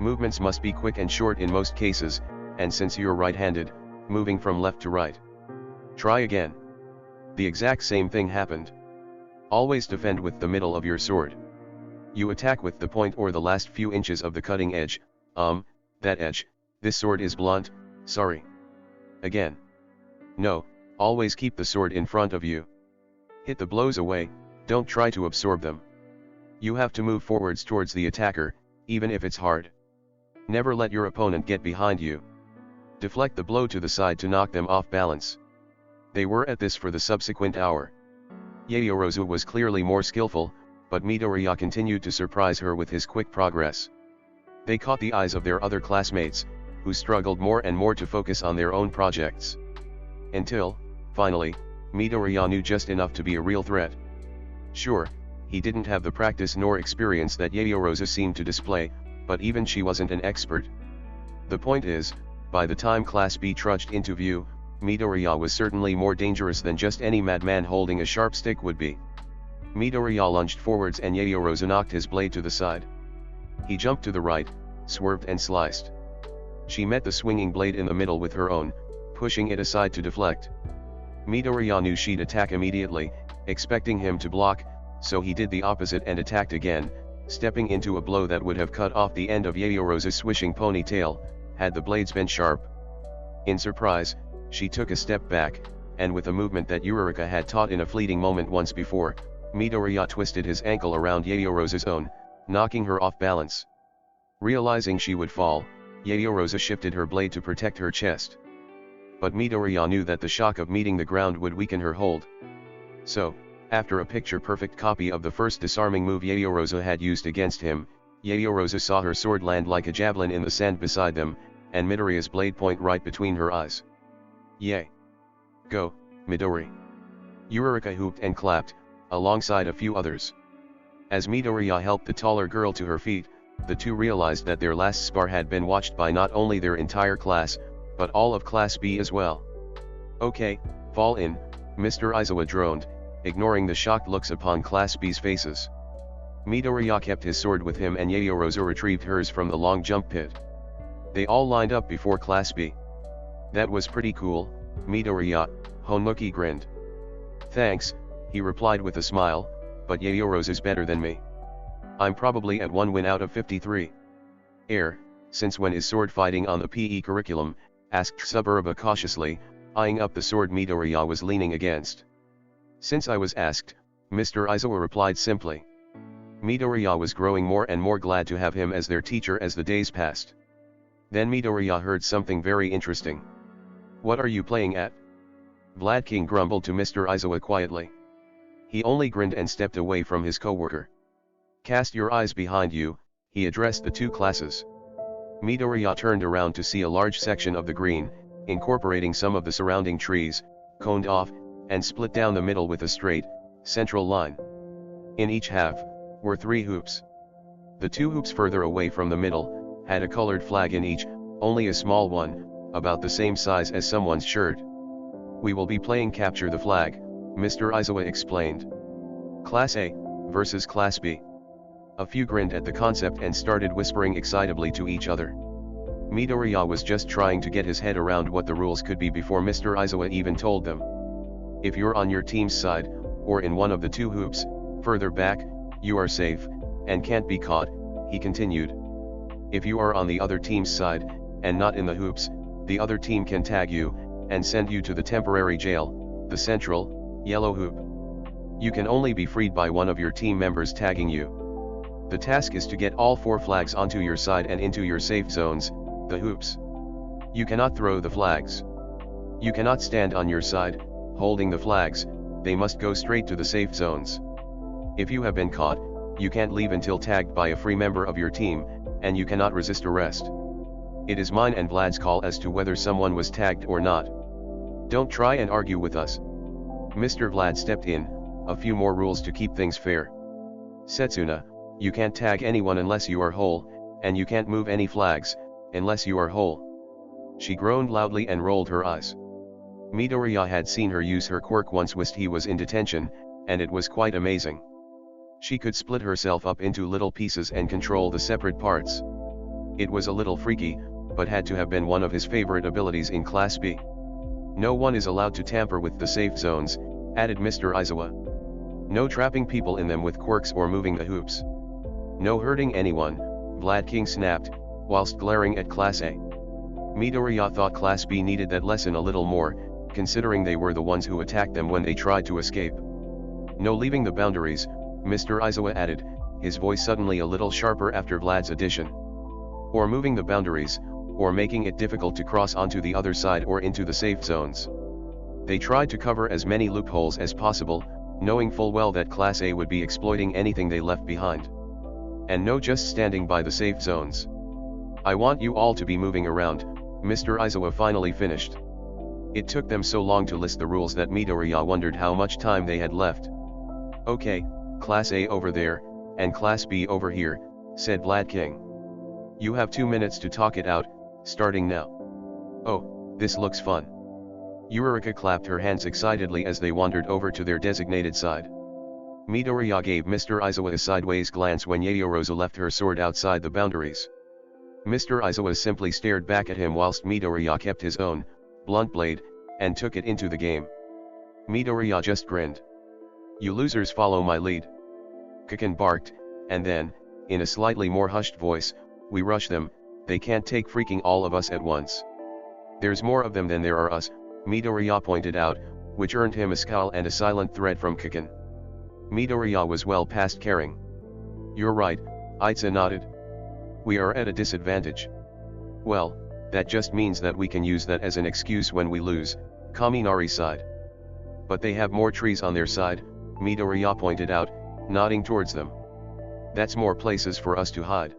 Movements must be quick and short in most cases, and since you're right-handed, moving from left to right. Try again. The exact same thing happened. Always defend with the middle of your sword. You attack with the point or the last few inches of the cutting edge. That edge. This sword is blunt, sorry. Again. No, always keep the sword in front of you. Hit the blows away, don't try to absorb them. You have to move forwards towards the attacker, even if it's hard. Never let your opponent get behind you. Deflect the blow to the side to knock them off balance. They were at this for the subsequent hour. Yaoyorozu was clearly more skillful, but Midoriya continued to surprise her with his quick progress. They caught the eyes of their other classmates, who struggled more and more to focus on their own projects. Until, finally, Midoriya knew just enough to be a real threat. Sure, he didn't have the practice nor experience that Yaoyorozu seemed to display, but even she wasn't an expert. The point is, by the time Class B trudged into view, Midoriya was certainly more dangerous than just any madman holding a sharp stick would be. Midoriya lunged forwards and Yaoyorozu knocked his blade to the side. He jumped to the right, swerved and sliced. She met the swinging blade in the middle with her own, pushing it aside to deflect. Midoriya knew she'd attack immediately, expecting him to block, so he did the opposite and attacked again, stepping into a blow that would have cut off the end of Yaoyorozu's swishing ponytail, had the blades been sharp. In surprise, she took a step back, and with a movement that Uraraka had taught in a fleeting moment once before, Midoriya twisted his ankle around Yaoyorozu's own, knocking her off balance. Realizing she would fall, Yaoyorozu shifted her blade to protect her chest. But Midoriya knew that the shock of meeting the ground would weaken her hold. So, after a picture-perfect copy of the first disarming move Yaoyorozu had used against him, Yaoyorozu saw her sword land like a javelin in the sand beside them, and Midoriya's blade point right between her eyes. Yay! Go, Midori! Uraraka whooped and clapped, alongside a few others. As Midoriya helped the taller girl to her feet, the two realized that their last spar had been watched by not only their entire class, but all of Class B as well. Okay, fall in, Mr. Aizawa droned, ignoring the shocked looks upon Class B's faces. Midoriya kept his sword with him and Yaoyorozu retrieved hers from the long jump pit. They all lined up before Class B. That was pretty cool, Midoriya, Honuki grinned. Thanks, he replied with a smile, but Yaoyorozu's better than me. I'm probably at 1 win out of 53. Since when is sword fighting on the PE curriculum, asked Suburaba cautiously, eyeing up the sword Midoriya was leaning against. Since I was asked, Mr. Aizawa replied simply. Midoriya was growing more and more glad to have him as their teacher as the days passed. Then Midoriya heard something very interesting. What are you playing at? Vlad King grumbled to Mr. Aizawa quietly. He only grinned and stepped away from his coworker. Cast your eyes behind you, he addressed the two classes. Midoriya turned around to see a large section of the green, incorporating some of the surrounding trees, coned off, and split down the middle with a straight, central line. In each half, were 3 hoops. The 2 hoops further away from the middle, had a colored flag in each, only a small one, about the same size as someone's shirt. We will be playing Capture the Flag, Mr. Aizawa explained. Class A, versus Class B. A few grinned at the concept and started whispering excitably to each other. Midoriya was just trying to get his head around what the rules could be before Mr. Aizawa even told them. If you're on your team's side, or in one of the 2 hoops, further back, you are safe, and can't be caught, he continued. If you are on the other team's side, and not in the hoops, the other team can tag you, and send you to the temporary jail, the central, yellow hoop. You can only be freed by one of your team members tagging you. The task is to get all 4 flags onto your side and into your safe zones, the hoops. You cannot throw the flags. You cannot stand on your side, holding the flags, they must go straight to the safe zones. If you have been caught, you can't leave until tagged by a free member of your team, and you cannot resist arrest. It is mine and Vlad's call as to whether someone was tagged or not. Don't try and argue with us. Mr. Vlad stepped in, a few more rules to keep things fair. Setsuna, you can't tag anyone unless you are whole, and you can't move any flags, unless you are whole. She groaned loudly and rolled her eyes. Midoriya had seen her use her quirk once whilst he was in detention, and it was quite amazing. She could split herself up into little pieces and control the separate parts. It was a little freaky, but had to have been one of his favorite abilities in Class B. No one is allowed to tamper with the safe zones, added Mr. Aizawa. No trapping people in them with quirks or moving the hoops. No hurting anyone, Vlad King snapped, whilst glaring at Class A. Midoriya thought Class B needed that lesson a little more, considering they were the ones who attacked them when they tried to escape. No leaving the boundaries, Mr. Aizawa added, his voice suddenly a little sharper after Vlad's addition. Or moving the boundaries, or making it difficult to cross onto the other side or into the safe zones. They tried to cover as many loopholes as possible, knowing full well that Class A would be exploiting anything they left behind. And no just standing by the safe zones. I want you all to be moving around, Mr. Aizawa finally finished. It took them so long to list the rules that Midoriya wondered how much time they had left. Okay, Class A over there, and Class B over here, said Vlad King. You have 2 minutes to talk it out, starting now. Oh, this looks fun. Yurika clapped her hands excitedly as they wandered over to their designated side. Midoriya gave Mr. Aizawa a sideways glance when Yaoyorozu left her sword outside the boundaries. Mr. Aizawa simply stared back at him whilst Midoriya kept his own, blunt blade, and took it into the game. Midoriya just grinned. You losers follow my lead. Kiken barked, and then, in a slightly more hushed voice, we rush them, they can't take freaking all of us at once. There's more of them than there are us, Midoriya pointed out, which earned him a scowl and a silent threat from Kiken. Midoriya was well past caring. You're right, Aiza nodded. We are at a disadvantage. Well, that just means that we can use that as an excuse when we lose, Kaminari sighed. But they have more trees on their side, Midoriya pointed out, nodding towards them. That's more places for us to hide.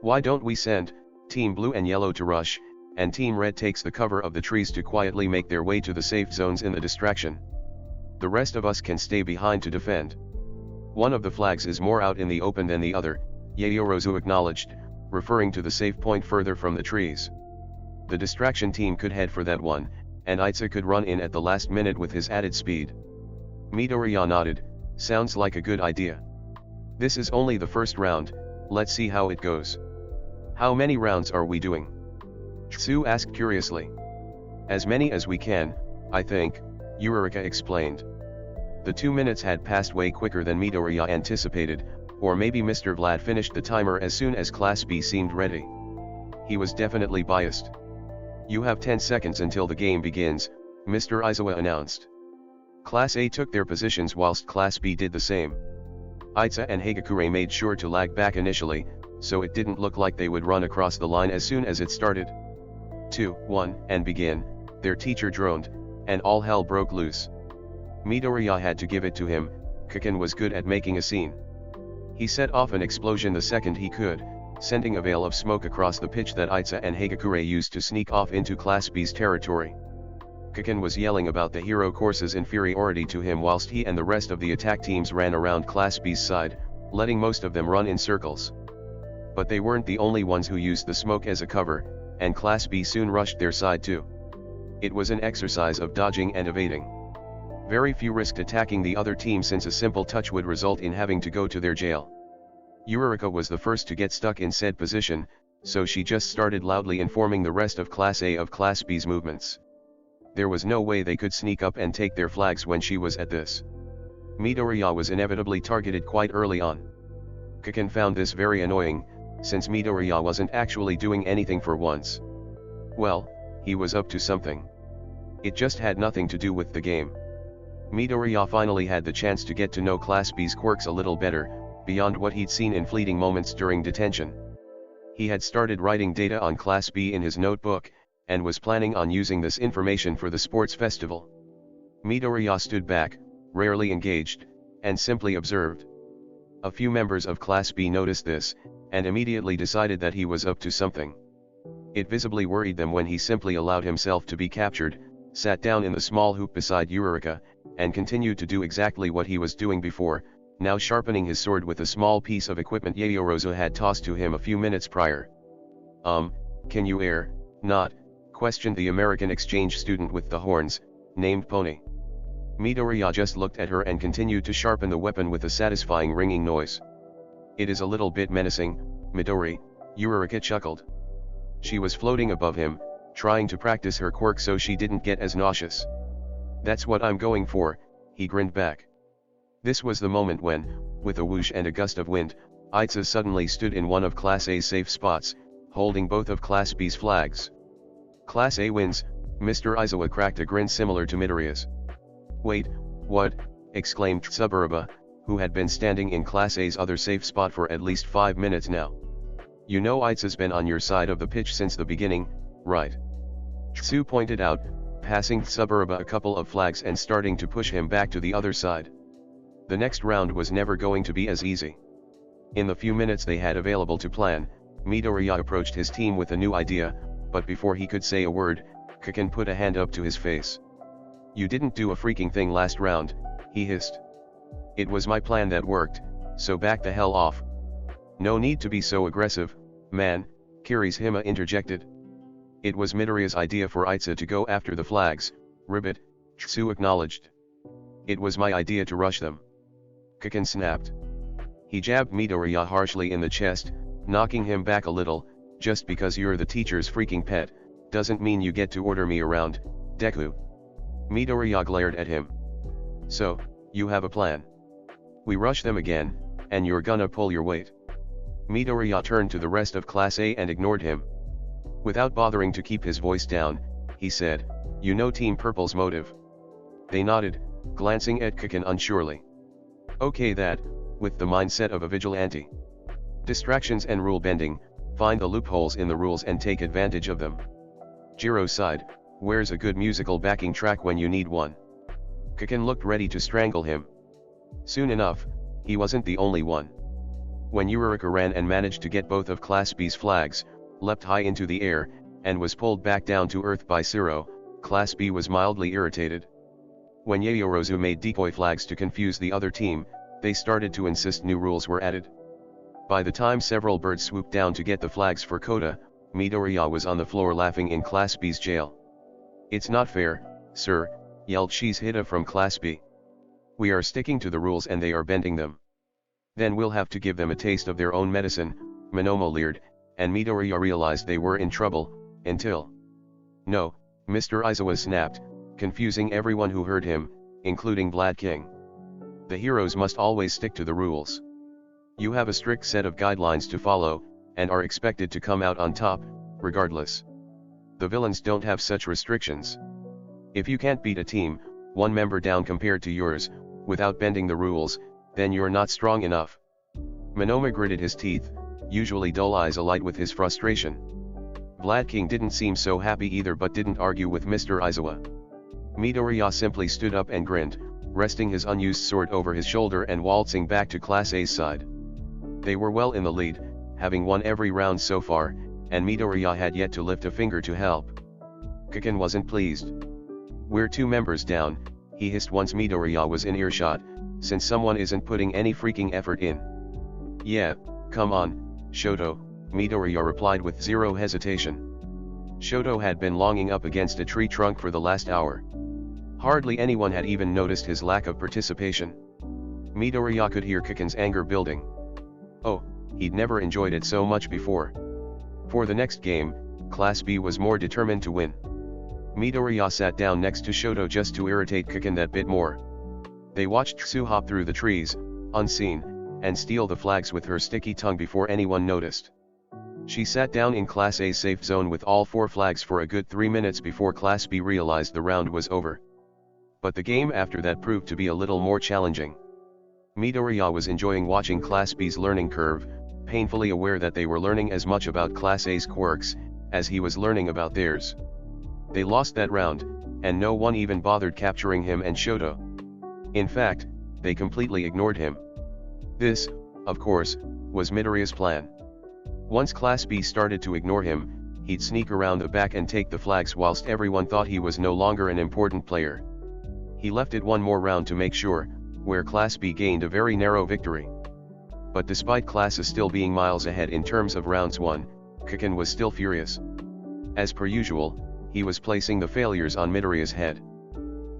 Why don't we send Team Blue and Yellow to rush, and Team Red takes the cover of the trees to quietly make their way to the safe zones in the distraction. The rest of us can stay behind to defend. One of the flags is more out in the open than the other, Yaoyorozu acknowledged, referring to the safe point further from the trees. The distraction team could head for that one, and Aiza could run in at the last minute with his added speed. Midoriya nodded, sounds like a good idea. This is only the first round, let's see how it goes. How many rounds are we doing? Tsu asked curiously. As many as we can, I think, Yurika explained. The 2 minutes had passed way quicker than Midoriya anticipated, or maybe Mr. Vlad finished the timer as soon as Class B seemed ready. He was definitely biased. You have 10 seconds until the game begins, Mr. Aizawa announced. Class A took their positions whilst Class B did the same. Aiza and Hagakure made sure to lag back initially, so it didn't look like they would run across the line as soon as it started. 2, 1, and begin, their teacher droned, and all hell broke loose. Midoriya had to give it to him, Kiken was good at making a scene. He set off an explosion the second he could, sending a veil of smoke across the pitch that Aiza and Hagakure used to sneak off into Class B's territory. Kiken was yelling about the hero course's inferiority to him whilst he and the rest of the attack teams ran around Class B's side, letting most of them run in circles. But they weren't the only ones who used the smoke as a cover, and Class B soon rushed their side too. It was an exercise of dodging and evading. Very few risked attacking the other team since a simple touch would result in having to go to their jail. Yurika was the first to get stuck in said position, so she just started loudly informing the rest of Class A of Class B's movements. There was no way they could sneak up and take their flags when she was at this. Midoriya was inevitably targeted quite early on. Kiken found this very annoying, since Midoriya wasn't actually doing anything for once. Well, he was up to something. It just had nothing to do with the game. Midoriya finally had the chance to get to know Class B's quirks a little better, beyond what he'd seen in fleeting moments during detention. He had started writing data on Class B in his notebook, and was planning on using this information for the sports festival. Midoriya stood back, rarely engaged, and simply observed. A few members of Class B noticed this, and immediately decided that he was up to something. It visibly worried them when he simply allowed himself to be captured, sat down in the small hoop beside Yurika, and continued to do exactly what he was doing before, now sharpening his sword with a small piece of equipment Yaoyorozu had tossed to him a few minutes prior. Can you not? Questioned the American exchange student with the horns, named Pony. Midoriya just looked at her and continued to sharpen the weapon with a satisfying ringing noise. It is a little bit menacing, Midori, Uraraka chuckled. She was floating above him, trying to practice her quirk so she didn't get as nauseous. That's what I'm going for, he grinned back. This was the moment when, with a whoosh and a gust of wind, Itza suddenly stood in one of Class A's safe spots, holding both of Class B's flags. Class A wins, Mr. Aizawa cracked a grin similar to Midoriya's. Wait, what? Exclaimed Tsuburaba, who had been standing in Class A's other safe spot for at least 5 minutes now. You know Itza's been on your side of the pitch since the beginning, right? Tsu pointed out, passing Tsuburaba a couple of flags and starting to push him back to the other side. The next round was never going to be as easy. In the few minutes they had available to plan, Midoriya approached his team with a new idea, but before he could say a word, Kaken put a hand up to his face. You didn't do a freaking thing last round, he hissed. It was my plan that worked, so back the hell off. No need to be so aggressive, man, Kirishima interjected. It was Midoriya's idea for Itza to go after the flags, Ribbit, Tsu acknowledged. It was my idea to rush them. Kaken snapped. He jabbed Midoriya harshly in the chest, knocking him back a little. Just because you're the teacher's freaking pet, doesn't mean you get to order me around, Deku. Midoriya glared at him. So, you have a plan. We rush them again, and you're gonna pull your weight. Midoriya turned to the rest of Class A and ignored him. Without bothering to keep his voice down, he said, you know Team Purple's motive. They nodded, glancing at Kaken unsurely. Okay, that, with the mindset of a vigilante. Distractions and rule bending, find the loopholes in the rules and take advantage of them. Jiro sighed, where's a good musical backing track when you need one? Kaken looked ready to strangle him. Soon enough, he wasn't the only one. When Uraraka ran and managed to get both of Class B's flags, leapt high into the air, and was pulled back down to earth by Zero, Class B was mildly irritated. When Yayorozu made decoy flags to confuse the other team, they started to insist new rules were added. By the time several birds swooped down to get the flags for Kota, Midoriya was on the floor laughing in Class B's jail. It's not fair, sir, yelled Shizhida from Class B. We are sticking to the rules and they are bending them. Then we'll have to give them a taste of their own medicine, Monomo leered, and Midoriya realized they were in trouble, until... No, Mr. Aizawa snapped, confusing everyone who heard him, including Blood King. The heroes must always stick to the rules. You have a strict set of guidelines to follow, and are expected to come out on top, regardless. The villains don't have such restrictions. If you can't beat a team, one member down compared to yours, without bending the rules, then you're not strong enough. Monoma gritted his teeth, usually dull eyes alight with his frustration. Blood King didn't seem so happy either but didn't argue with Mr. Aizawa. Midoriya simply stood up and grinned, resting his unused sword over his shoulder and waltzing back to Class A's side. They were well in the lead, having won every round so far, and Midoriya had yet to lift a finger to help. Kaken wasn't pleased. We're 2 members down, he hissed once Midoriya was in earshot, since someone isn't putting any freaking effort in. Yeah, come on, Shoto, Midoriya replied with zero hesitation. Shoto had been longing up against a tree trunk for the last hour. Hardly anyone had even noticed his lack of participation. Midoriya could hear Kaken's anger building. Oh, he'd never enjoyed it so much before. For the next game, Class B was more determined to win. Midoriya sat down next to Shoto just to irritate Kaken that bit more. They watched Tsu hop through the trees, unseen, and steal the flags with her sticky tongue before anyone noticed. She sat down in Class A's safe zone with all 4 flags for a good 3 minutes before Class B realized the round was over. But the game after that proved to be a little more challenging. Midoriya was enjoying watching Class B's learning curve, painfully aware that they were learning as much about Class A's quirks, as he was learning about theirs. They lost that round, and no one even bothered capturing him and Shoto. In fact, they completely ignored him. This, of course, was Midoriya's plan. Once Class B started to ignore him, he'd sneak around the back and take the flags whilst everyone thought he was no longer an important player. He left it one more round to make sure, where Class B gained a very narrow victory. But despite Class A still being miles ahead in terms of rounds won, Kaken was still furious. As per usual, he was placing the failures on Midoriya's head.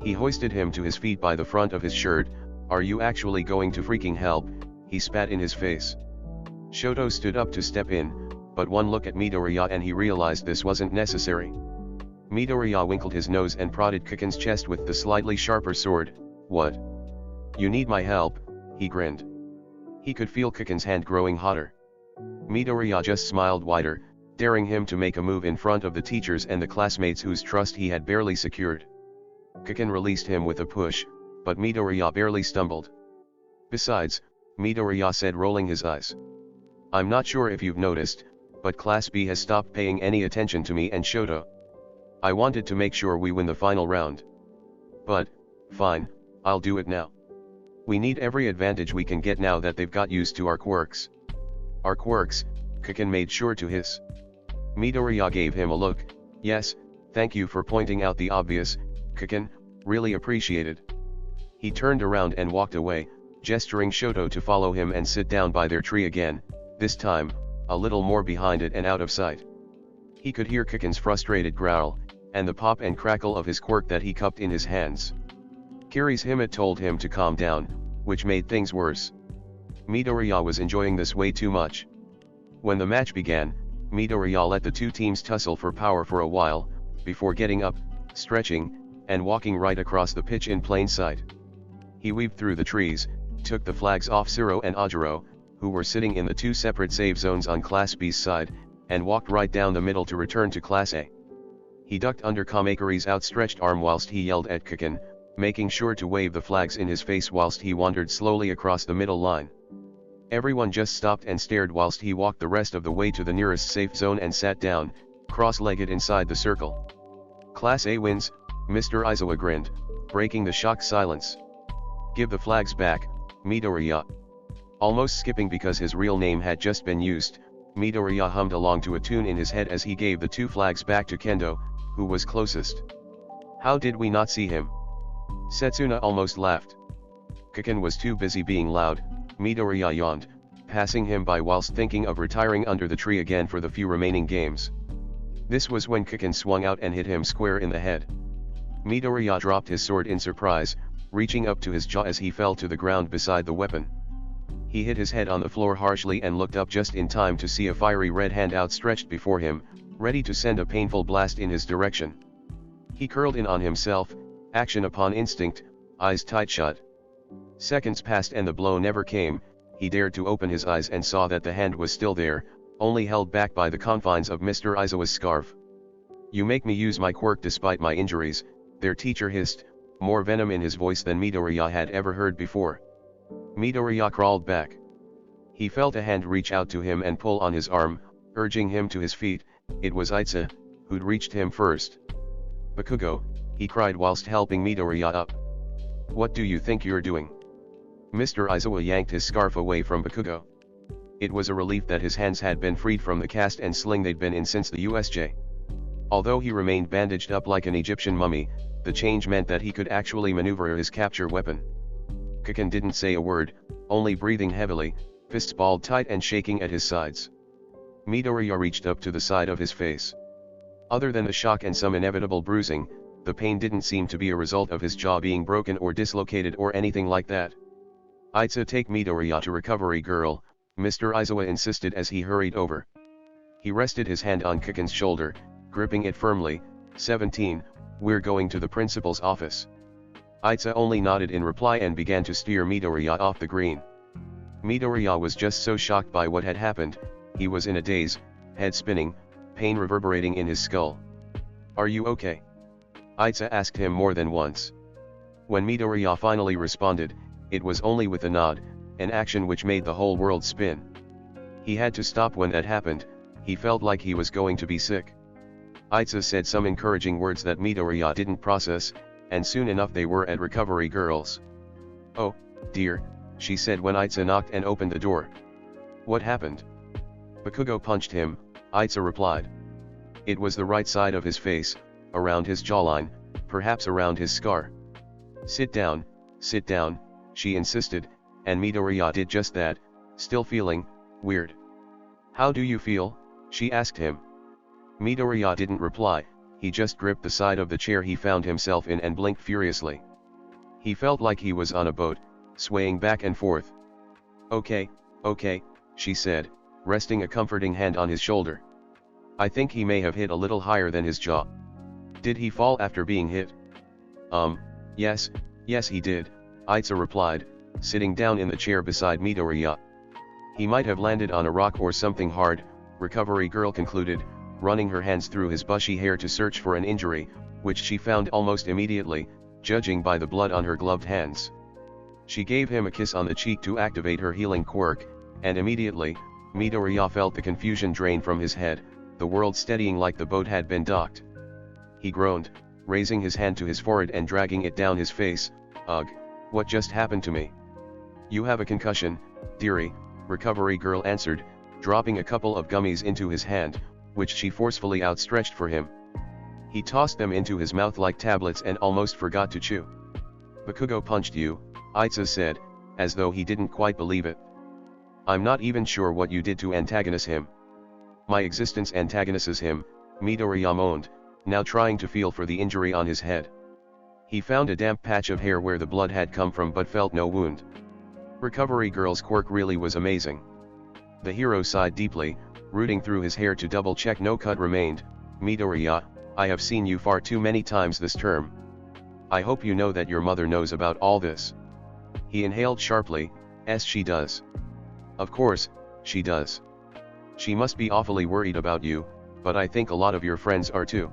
He hoisted him to his feet by the front of his shirt. "Are you actually going to freaking help?" he spat in his face. Shoto stood up to step in, but one look at Midoriya and he realized this wasn't necessary. Midoriya winkled his nose and prodded Kiken's chest with the slightly sharper sword. "What? You need my help?" he grinned. He could feel Kiken's hand growing hotter. Midoriya just smiled wider, daring him to make a move in front of the teachers and the classmates whose trust he had barely secured. Kiken released him with a push, but Midoriya barely stumbled. "Besides," Midoriya said, rolling his eyes, "I'm not sure if you've noticed, but Class B has stopped paying any attention to me and Shoto. I wanted to make sure we win the final round. But, fine, I'll do it now. We need every advantage we can get now that they've got used to our quirks." "Our quirks?" Kiken made sure to hiss. Midoriya gave him a look. "Yes, thank you for pointing out the obvious, Kiken, really appreciated." He turned around and walked away, gesturing Shoto to follow him and sit down by their tree again, this time, a little more behind it and out of sight. He could hear Kiken's frustrated growl, and the pop and crackle of his quirk that he cupped in his hands. Kiri's Himmet told him to calm down, which made things worse. Midoriya was enjoying this way too much. When the match began, Midoriya let the two teams tussle for power for a while, before getting up, stretching, and walking right across the pitch in plain sight. He weaved through the trees, took the flags off Suro and Ajiro, who were sitting in the two separate save zones on Class B's side, and walked right down the middle to return to Class A. He ducked under Kamakuri's outstretched arm whilst he yelled at Kiken, making sure to wave the flags in his face whilst he wandered slowly across the middle line. Everyone just stopped and stared whilst he walked the rest of the way to the nearest safe zone and sat down, cross-legged inside the circle. "Class A wins," Mr. Aizawa grinned, breaking the shocked silence. "Give the flags back, Midoriya." Almost skipping because his real name had just been used, Midoriya hummed along to a tune in his head as he gave the two flags back to Kendo, who was closest. "How did we not see him?" Setsuna almost laughed. Kiken was too busy being loud, Midoriya yawned, passing him by whilst thinking of retiring under the tree again for the few remaining games. This was when Kiken swung out and hit him square in the head. Midoriya dropped his sword in surprise, reaching up to his jaw as he fell to the ground beside the weapon. He hit his head on the floor harshly and looked up just in time to see a fiery red hand outstretched before him, ready to send a painful blast in his direction. He curled in on himself, action upon instinct, eyes tight shut. Seconds passed and the blow never came. He dared to open his eyes and saw that the hand was still there, only held back by the confines of Mr. Aizawa's scarf. "You make me use my quirk despite my injuries," their teacher hissed, more venom in his voice than Midoriya had ever heard before. Midoriya crawled back. He felt a hand reach out to him and pull on his arm, urging him to his feet. It was Aiza, who'd reached him first. "Bakugo," he cried whilst helping Midoriya up. "What do you think you're doing?" Mr. Aizawa yanked his scarf away from Bakugo. It was a relief that his hands had been freed from the cast and sling they'd been in since the USJ. Although he remained bandaged up like an Egyptian mummy, the change meant that he could actually maneuver his capture weapon. Kiken didn't say a word, only breathing heavily, fists balled tight and shaking at his sides. Midoriya reached up to the side of his face. Other than the shock and some inevitable bruising, the pain didn't seem to be a result of his jaw being broken or dislocated or anything like that. "Aiza, take Midoriya to recovery, girl," Mr. Aizawa insisted as he hurried over. He rested his hand on Kiken's shoulder, gripping it firmly. 17, we're going to the principal's office." Aiza only nodded in reply and began to steer Midoriya off the green. Midoriya was just so shocked by what had happened, he was in a daze, head spinning, pain reverberating in his skull. "Are you okay?" Aiza asked him more than once. When Midoriya finally responded, it was only with a nod, an action which made the whole world spin. He had to stop when that happened. He felt like he was going to be sick. Aiza said some encouraging words that Midoriya didn't process, and soon enough they were at Recovery Girls. "Oh, dear," she said when Aiza knocked and opened the door. "What happened?" "Bakugo punched him," Aiza replied. It was the right side of his face, around his jawline, perhaps around his scar. Sit down," she insisted, and Midoriya did just that, still feeling weird. "How do you feel?" she asked him. Midoriya didn't reply. he just gripped the side of the chair he found himself in and blinked furiously. He felt like he was on a boat, swaying back and forth. Okay, she said, resting a comforting hand on his shoulder. I think he may have hit a little higher than his jaw. Did he fall after being hit? Yes he did, Aitsa replied, sitting down in the chair beside Midoriya. He might have landed on a rock or something hard, Recovery Girl concluded, running her hands through his bushy hair to search for an injury, which she found almost immediately, judging by the blood on her gloved hands. She gave him a kiss on the cheek to activate her healing quirk, and immediately, Midoriya felt the confusion drain from his head, the world steadying like the boat had been docked. He groaned, raising his hand to his forehead and dragging it down his face. Ugh, what just happened to me? You have a concussion, dearie, Recovery Girl answered, dropping a couple of gummies into his hand, which she forcefully outstretched for him. He tossed them into his mouth like tablets and almost forgot to chew. Bakugo punched you, Aitsa said, as though he didn't quite believe it. I'm not even sure what you did to antagonize him. My existence antagonizes him, Midoriya moaned, now trying to feel for the injury on his head. He found a damp patch of hair where the blood had come from but felt no wound. Recovery Girl's quirk really was amazing. The hero sighed deeply, rooting through his hair to double-check no cut remained. Midoriya, I have seen you far too many times this term. I hope you know that your mother knows about all this. He inhaled sharply. Yes, she does. Of course, she does. She must be awfully worried about you, but I think a lot of your friends are too.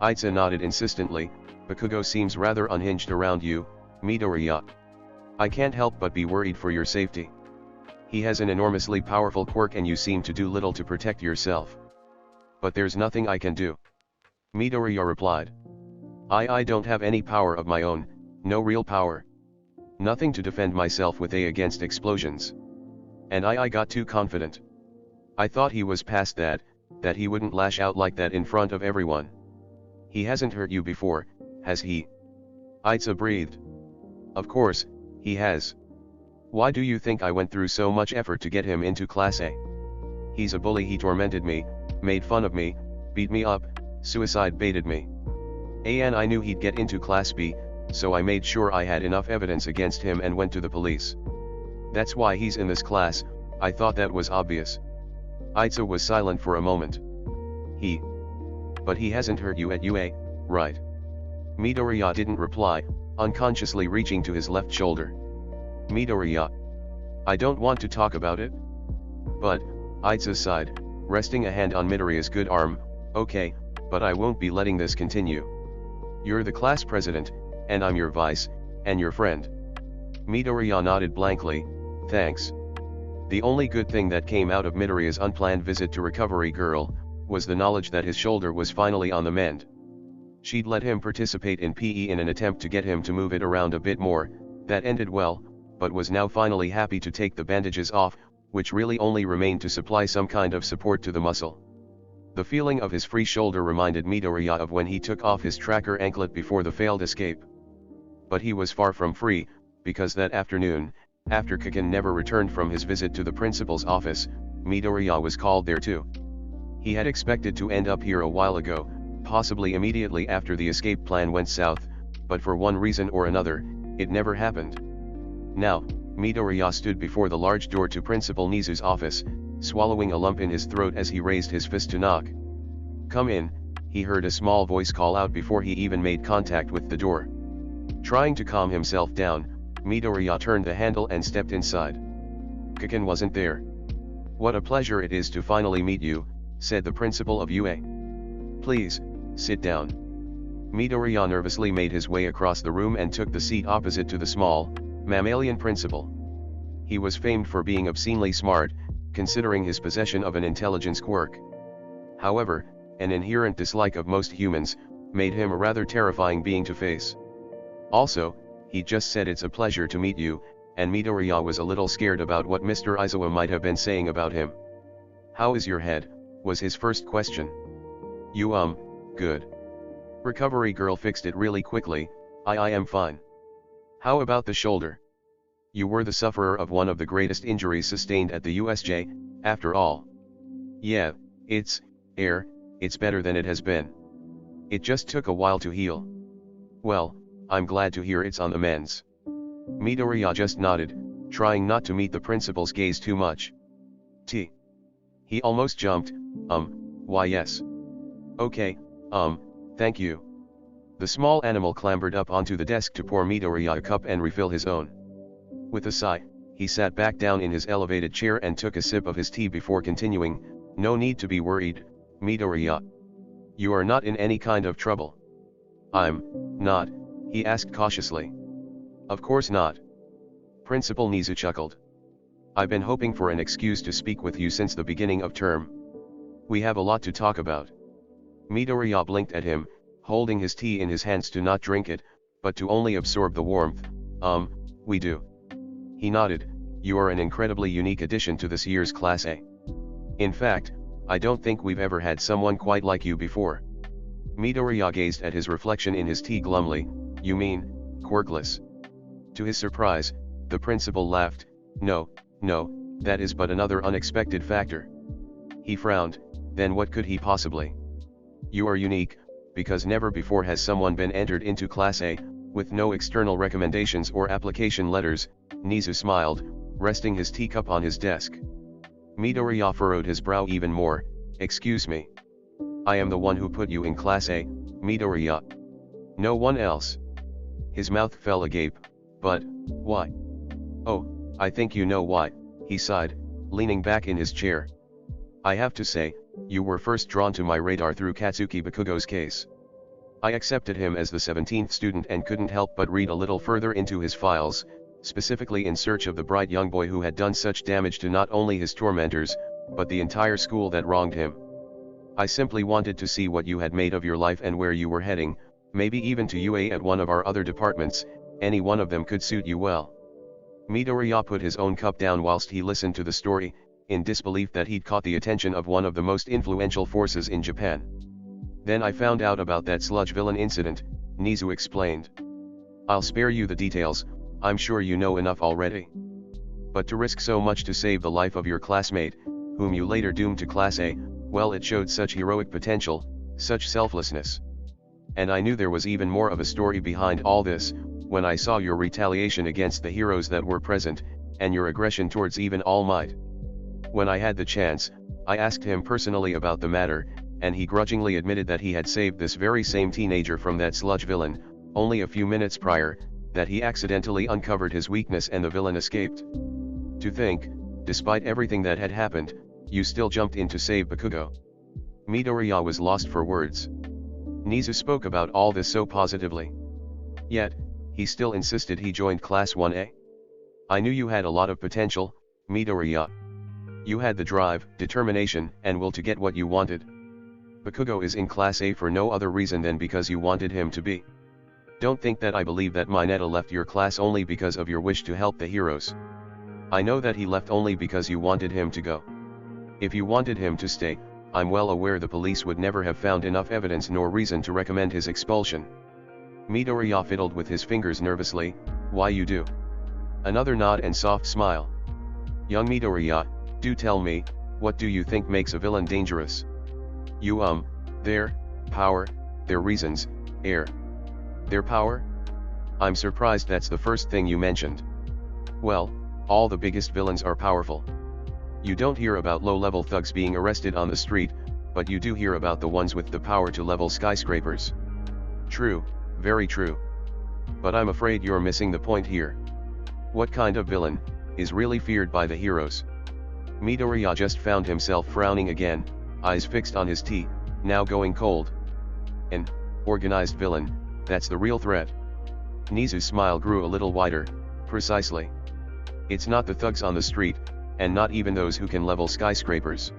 Aitsa nodded insistently. Bakugo seems rather unhinged around you, Midoriya. I can't help but be worried for your safety. He has an enormously powerful quirk and you seem to do little to protect yourself. But there's nothing I can do. Midoriya replied. I don't have any power of my own, no real power. Nothing to defend myself with against explosions. And I got too confident. I thought he was past that he wouldn't lash out like that in front of everyone. He hasn't hurt you before, has he? Aitsa breathed. Of course, he has. Why do you think I went through so much effort to get him into Class A? He's a bully. He tormented me, made fun of me, beat me up, suicide baited me. And I knew he'd get into Class B, so I made sure I had enough evidence against him and went to the police. That's why he's in this class. I thought that was obvious. Aitsa was silent for a moment. But he hasn't hurt you at UA, right? Midoriya didn't reply, unconsciously reaching to his left shoulder. Midoriya. I don't want to talk about it. But, Aitsa sighed, resting a hand on Midoriya's good arm. Okay, but I won't be letting this continue. You're the class president, and I'm your vice, and your friend. Midoriya nodded blankly. Thanks. The only good thing that came out of Midoriya's unplanned visit to Recovery Girl was the knowledge that his shoulder was finally on the mend. She'd let him participate in PE in an attempt to get him to move it around a bit more. That ended well, but was now finally happy to take the bandages off, which really only remained to supply some kind of support to the muscle. The feeling of his free shoulder reminded Midoriya of when he took off his tracker anklet before the failed escape. But he was far from free, because that afternoon, after Kaken never returned from his visit to the principal's office, Midoriya was called there too. He had expected to end up here a while ago, possibly immediately after the escape plan went south, but for one reason or another, it never happened. Now, Midoriya stood before the large door to Principal Nizu's office, swallowing a lump in his throat as he raised his fist to knock. Come in, he heard a small voice call out before he even made contact with the door. Trying to calm himself down, Midoriya turned the handle and stepped inside. Kaken wasn't there. What a pleasure it is to finally meet you, said the principal of UA. Please, sit down. Midoriya nervously made his way across the room and took the seat opposite to the small, mammalian principal. He was famed for being obscenely smart, considering his possession of an intelligence quirk. However, an inherent dislike of most humans made him a rather terrifying being to face. Also, he just said it's a pleasure to meet you, and Midoriya was a little scared about what Mr. Aizawa might have been saying about him. How is your head? Was his first question. Good. Recovery Girl fixed it really quickly. I am fine. How about the shoulder? You were the sufferer of one of the greatest injuries sustained at the USJ, after all. Yeah, it's better than it has been. It just took a while to heal. Well, I'm glad to hear it's on the mends. Midoriya just nodded, trying not to meet the principal's gaze too much. He almost jumped, why yes. Okay, thank you. The small animal clambered up onto the desk to pour Midoriya a cup and refill his own. With a sigh, he sat back down in his elevated chair and took a sip of his tea before continuing, no need to be worried, Midoriya. You are not in any kind of trouble. I'm not, he asked cautiously. Of course not. Principal Nizu chuckled. I've been hoping for an excuse to speak with you since the beginning of term. We have a lot to talk about. Midoriya blinked at him, holding his tea in his hands to not drink it, but to only absorb the warmth. We do. He nodded. You are an incredibly unique addition to this year's Class A. In fact, I don't think we've ever had someone quite like you before. Midoriya gazed at his reflection in his tea glumly. You mean, quirkless? To his surprise, the principal laughed. No, that is but another unexpected factor. He frowned. Then what could he possibly? You are unique, because never before has someone been entered into Class A, with no external recommendations or application letters. Nizu smiled, resting his teacup on his desk. Midoriya furrowed his brow even more. Excuse me. I am the one who put you in Class A, Midoriya. No one else. His mouth fell agape. But, why? Oh, I think you know why, he sighed, leaning back in his chair. I have to say, you were first drawn to my radar through Katsuki Bakugo's case. I accepted him as the 17th student and couldn't help but read a little further into his files, specifically in search of the bright young boy who had done such damage to not only his tormentors, but the entire school that wronged him. I simply wanted to see what you had made of your life and where you were heading, maybe even to UA at one of our other departments. Any one of them could suit you well. Midoriya put his own cup down whilst he listened to the story, in disbelief that he'd caught the attention of one of the most influential forces in Japan. Then I found out about that sludge villain incident, Nizu explained. I'll spare you the details, I'm sure you know enough already. But to risk so much to save the life of your classmate, whom you later doomed to Class A, well, it showed such heroic potential, such selflessness. And I knew there was even more of a story behind all this, when I saw your retaliation against the heroes that were present, and your aggression towards even All Might. When I had the chance, I asked him personally about the matter, and he grudgingly admitted that he had saved this very same teenager from that sludge villain, only a few minutes prior, that he accidentally uncovered his weakness and the villain escaped. To think, despite everything that had happened, you still jumped in to save Bakugo. Midoriya was lost for words. Nizu spoke about all this so positively. Yet, he still insisted he joined Class 1A. I knew you had a lot of potential, Midoriya. You had the drive, determination, and will to get what you wanted. Bakugo is in Class A for no other reason than because you wanted him to be. Don't think that I believe that Mineta left your class only because of your wish to help the heroes. I know that he left only because you wanted him to go. If you wanted him to stay, I'm well aware the police would never have found enough evidence nor reason to recommend his expulsion. Midoriya fiddled with his fingers nervously. Why you do? Another nod and soft smile. Young Midoriya, do tell me, what do you think makes a villain dangerous? Their power, their reasons, their power? I'm surprised that's the first thing you mentioned. Well, all the biggest villains are powerful. You don't hear about low-level thugs being arrested on the street, but you do hear about the ones with the power to level skyscrapers. True, very true. But I'm afraid you're missing the point here. What kind of villain is really feared by the heroes? Midoriya just found himself frowning again, eyes fixed on his tea, now going cold. An organized villain, that's the real threat. Nizu's smile grew a little wider. Precisely. It's not the thugs on the street, and not even those who can level skyscrapers.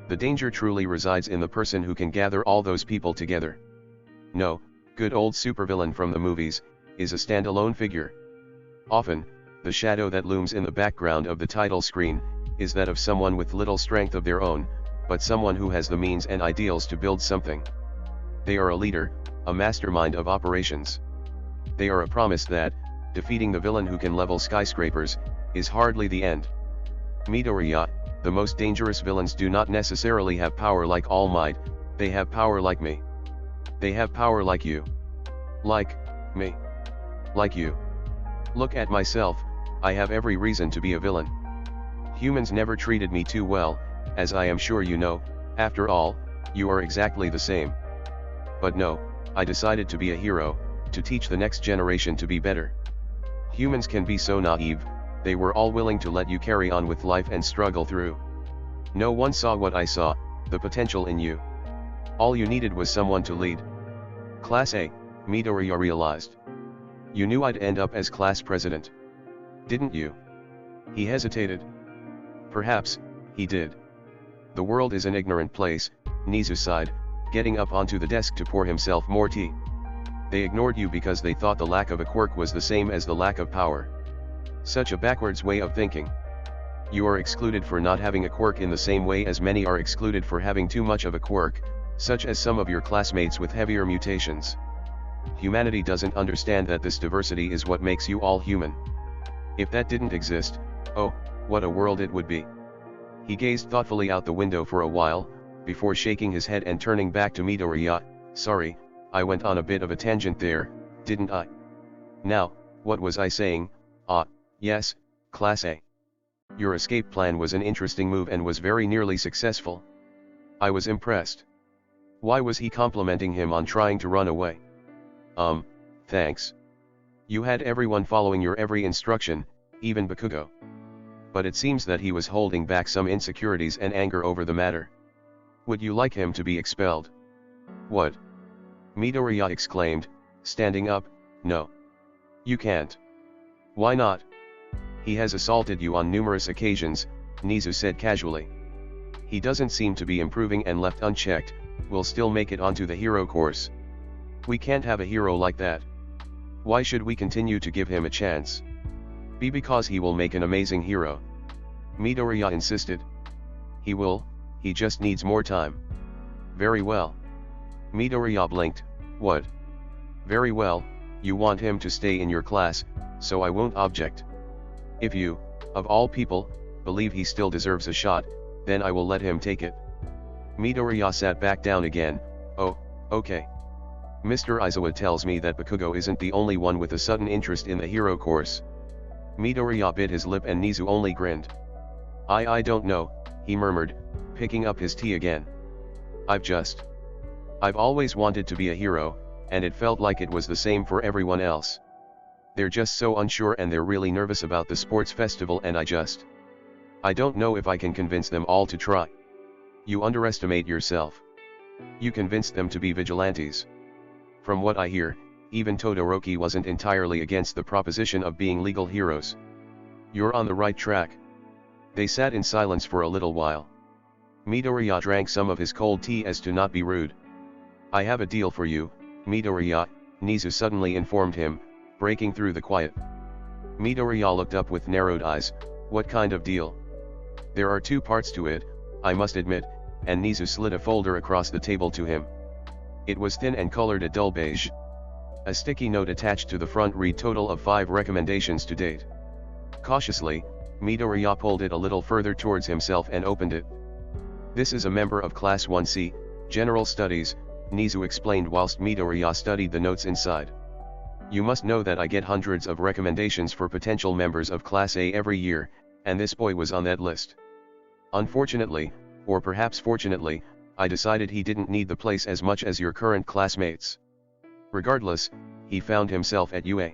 The danger truly resides in the person who can gather all those people together. No, good old supervillain from the movies is a standalone figure. Often, the shadow that looms in the background of the title screen is that of someone with little strength of their own, but someone who has the means and ideals to build something. They are a leader, a mastermind of operations. They are a promise that, defeating the villain who can level skyscrapers, is hardly the end. Midoriya, the most dangerous villains do not necessarily have power like All Might, they have power like me. They have power like you. Like me. Like you. Look at myself, I have every reason to be a villain. Humans never treated me too well, as I am sure you know, after all, you are exactly the same. But no, I decided to be a hero, to teach the next generation to be better. Humans can be so naive, they were all willing to let you carry on with life and struggle through. No one saw what I saw, the potential in you. All you needed was someone to lead. Class A, Midoriya realized. You knew I'd end up as class president. Didn't you? He hesitated. Perhaps, he did. The world is an ignorant place, Nizu sighed, getting up onto the desk to pour himself more tea. They ignored you because they thought the lack of a quirk was the same as the lack of power. Such a backwards way of thinking. You are excluded for not having a quirk in the same way as many are excluded for having too much of a quirk, such as some of your classmates with heavier mutations. Humanity doesn't understand that this diversity is what makes you all human. If that didn't exist, oh, what a world it would be. He gazed thoughtfully out the window for a while, before shaking his head and turning back to Midoriya. Sorry, I went on a bit of a tangent there, didn't I? Now, what was I saying? Yes, Class A. Your escape plan was an interesting move and was very nearly successful. I was impressed. Why was he complimenting him on trying to run away? Thanks. You had everyone following your every instruction, even Bakugo. But it seems that he was holding back some insecurities and anger over the matter. Would you like him to be expelled? What? Midoriya exclaimed, standing up. No. You can't. Why not? He has assaulted you on numerous occasions, Nizu said casually. He doesn't seem to be improving and left unchecked, will still make it onto the hero course. We can't have a hero like that. Why should we continue to give him a chance? Because he will make an amazing hero. Midoriya insisted. He will, he just needs more time. Very well. Midoriya blinked. What? Very well, you want him to stay in your class, so I won't object. If you, of all people, believe he still deserves a shot, then I will let him take it. Midoriya sat back down again. Oh, okay. Mr. Aizawa tells me that Bakugo isn't the only one with a sudden interest in the hero course. Midoriya bit his lip and Nizu only grinned. I don't know, he murmured, picking up his tea again. I've always wanted to be a hero, and it felt like it was the same for everyone else. They're just so unsure and they're really nervous about the sports festival and I don't know if I can convince them all to try. You underestimate yourself. You convinced them to be vigilantes. From what I hear, even Todoroki wasn't entirely against the proposition of being legal heroes. You're on the right track. They sat in silence for a little while. Midoriya drank some of his cold tea as to not be rude. I have a deal for you, Midoriya, Nizu suddenly informed him, breaking through the quiet. Midoriya looked up with narrowed eyes. What kind of deal? There are two parts to it, I must admit, and Nizu slid a folder across the table to him. It was thin and colored a dull beige. A sticky note attached to the front read total of 5 recommendations to date. Cautiously, Midoriya pulled it a little further towards himself and opened it. This is a member of Class 1C, General Studies, Nizu explained whilst Midoriya studied the notes inside. You must know that I get hundreds of recommendations for potential members of Class A every year, and this boy was on that list. Unfortunately, or perhaps fortunately, I decided he didn't need the place as much as your current classmates. Regardless, he found himself at UA.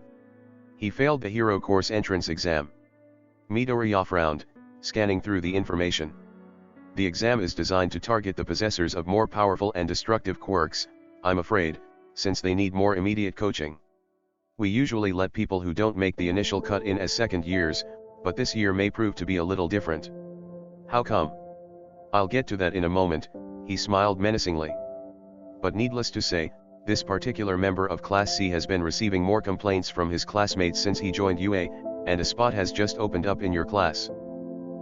He failed the hero course entrance exam. Midoriya frowned, scanning through the information. The exam is designed to target the possessors of more powerful and destructive quirks, I'm afraid, since they need more immediate coaching. We usually let people who don't make the initial cut in as second years, but this year may prove to be a little different. How come? I'll get to that in a moment, he smiled menacingly. But needless to say, this particular member of Class C has been receiving more complaints from his classmates since he joined UA, and a spot has just opened up in your class.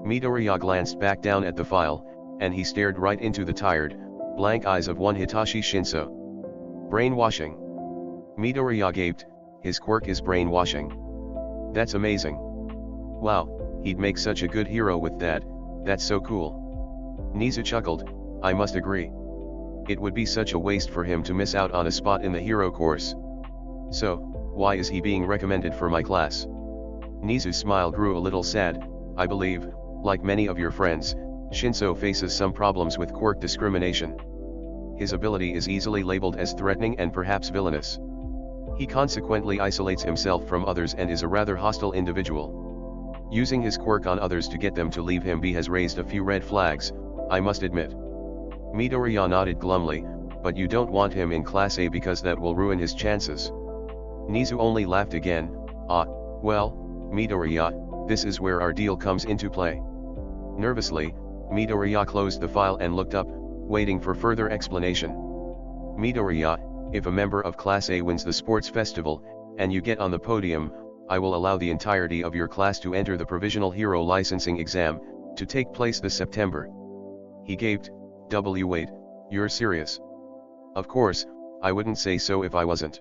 Midoriya glanced back down at the file, and he stared right into the tired, blank eyes of one Hitachi Shinso. Brainwashing. Midoriya gaped, his quirk is brainwashing. That's amazing. Wow, he'd make such a good hero with that, that's so cool. Nizu chuckled, I must agree. It would be such a waste for him to miss out on a spot in the hero course. So, why is he being recommended for my class? Nizu's smile grew a little sad. I believe, like many of your friends, Shinso faces some problems with quirk discrimination. His ability is easily labeled as threatening and perhaps villainous. He consequently isolates himself from others and is a rather hostile individual. Using his quirk on others to get them to leave him be has raised a few red flags, I must admit. Midoriya nodded glumly, but you don't want him in Class A because that will ruin his chances. Nizu only laughed again. Well, Midoriya, this is where our deal comes into play. Nervously, Midoriya closed the file and looked up, waiting for further explanation. Midoriya, if a member of Class A wins the sports festival, and you get on the podium, I will allow the entirety of your class to enter the provisional hero licensing exam, to take place this September. He gaped. Wait, you're serious? Of course, I wouldn't say so if I wasn't.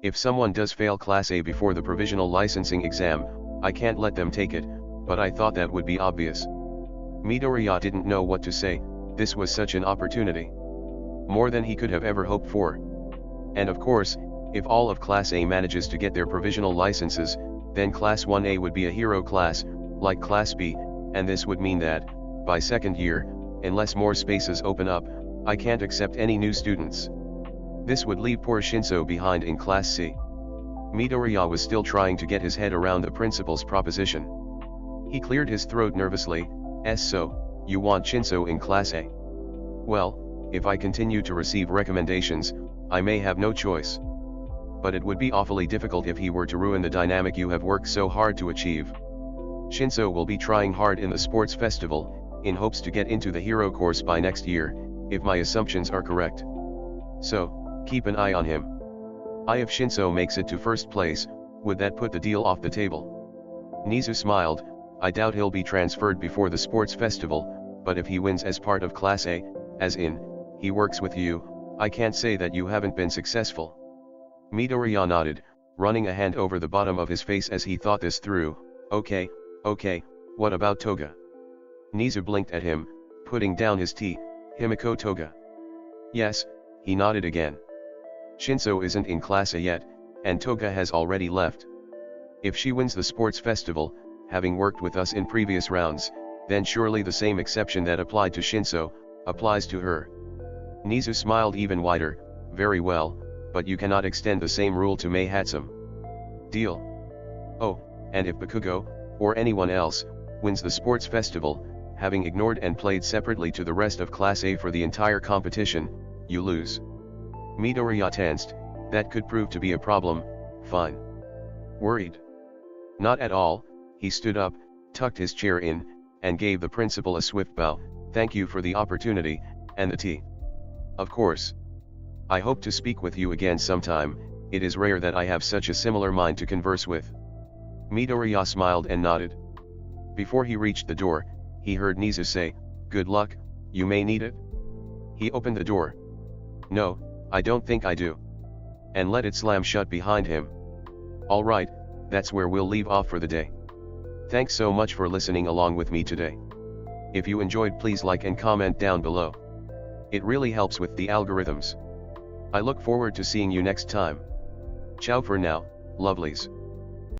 If someone does fail Class A before the provisional licensing exam, I can't let them take it, but I thought that would be obvious. Midoriya didn't know what to say. This was such an opportunity. More than he could have ever hoped for. And of course, if all of Class A manages to get their provisional licenses, then Class 1A would be a hero class, like Class B, and this would mean that, by second year, unless more spaces open up, I can't accept any new students. This would leave poor Shinso behind in Class C. Midoriya was still trying to get his head around the principal's proposition. He cleared his throat nervously. So, you want Shinso in Class A? Well, if I continue to receive recommendations, I may have no choice. But it would be awfully difficult if he were to ruin the dynamic you have worked so hard to achieve. Shinso will be trying hard in the sports festival, in hopes to get into the hero course by next year, if my assumptions are correct. So, keep an eye on him. If Shinso makes it to first place, would that put the deal off the table? Nizu smiled. I doubt he'll be transferred before the sports festival, but if he wins as part of Class A, as in, he works with you, I can't say that you haven't been successful. Midoriya nodded, running a hand over the bottom of his face as he thought this through. Okay, what about Toga? Nizu blinked at him, putting down his tea. Himiko Toga. Yes, he nodded again. Shinso isn't in Class A yet, and Toga has already left. If she wins the sports festival, having worked with us in previous rounds, then surely the same exception that applied to Shinso, applies to her. Nizu smiled even wider. Very well, but you cannot extend the same rule to Mei Hatsum. Deal? Oh, and if Bakugo, or anyone else, wins the sports festival, having ignored and played separately to the rest of Class A for the entire competition, you lose. Midoriya tensed. That could prove to be a problem. Fine. Worried? Not at all. He stood up, tucked his chair in, and gave the principal a swift bow. Thank you for the opportunity, and the tea. Of course. I hope to speak with you again sometime. It is rare that I have such a similar mind to converse with. Midoriya smiled and nodded. Before he reached the door, he heard Nizu say, Good luck, you may need it. He opened the door. No, I don't think I do. And let it slam shut behind him. Alright, that's where we'll leave off for the day. Thanks so much for listening along with me today. If you enjoyed, please like and comment down below. It really helps with the algorithms. I look forward to seeing you next time. Ciao for now, lovelies.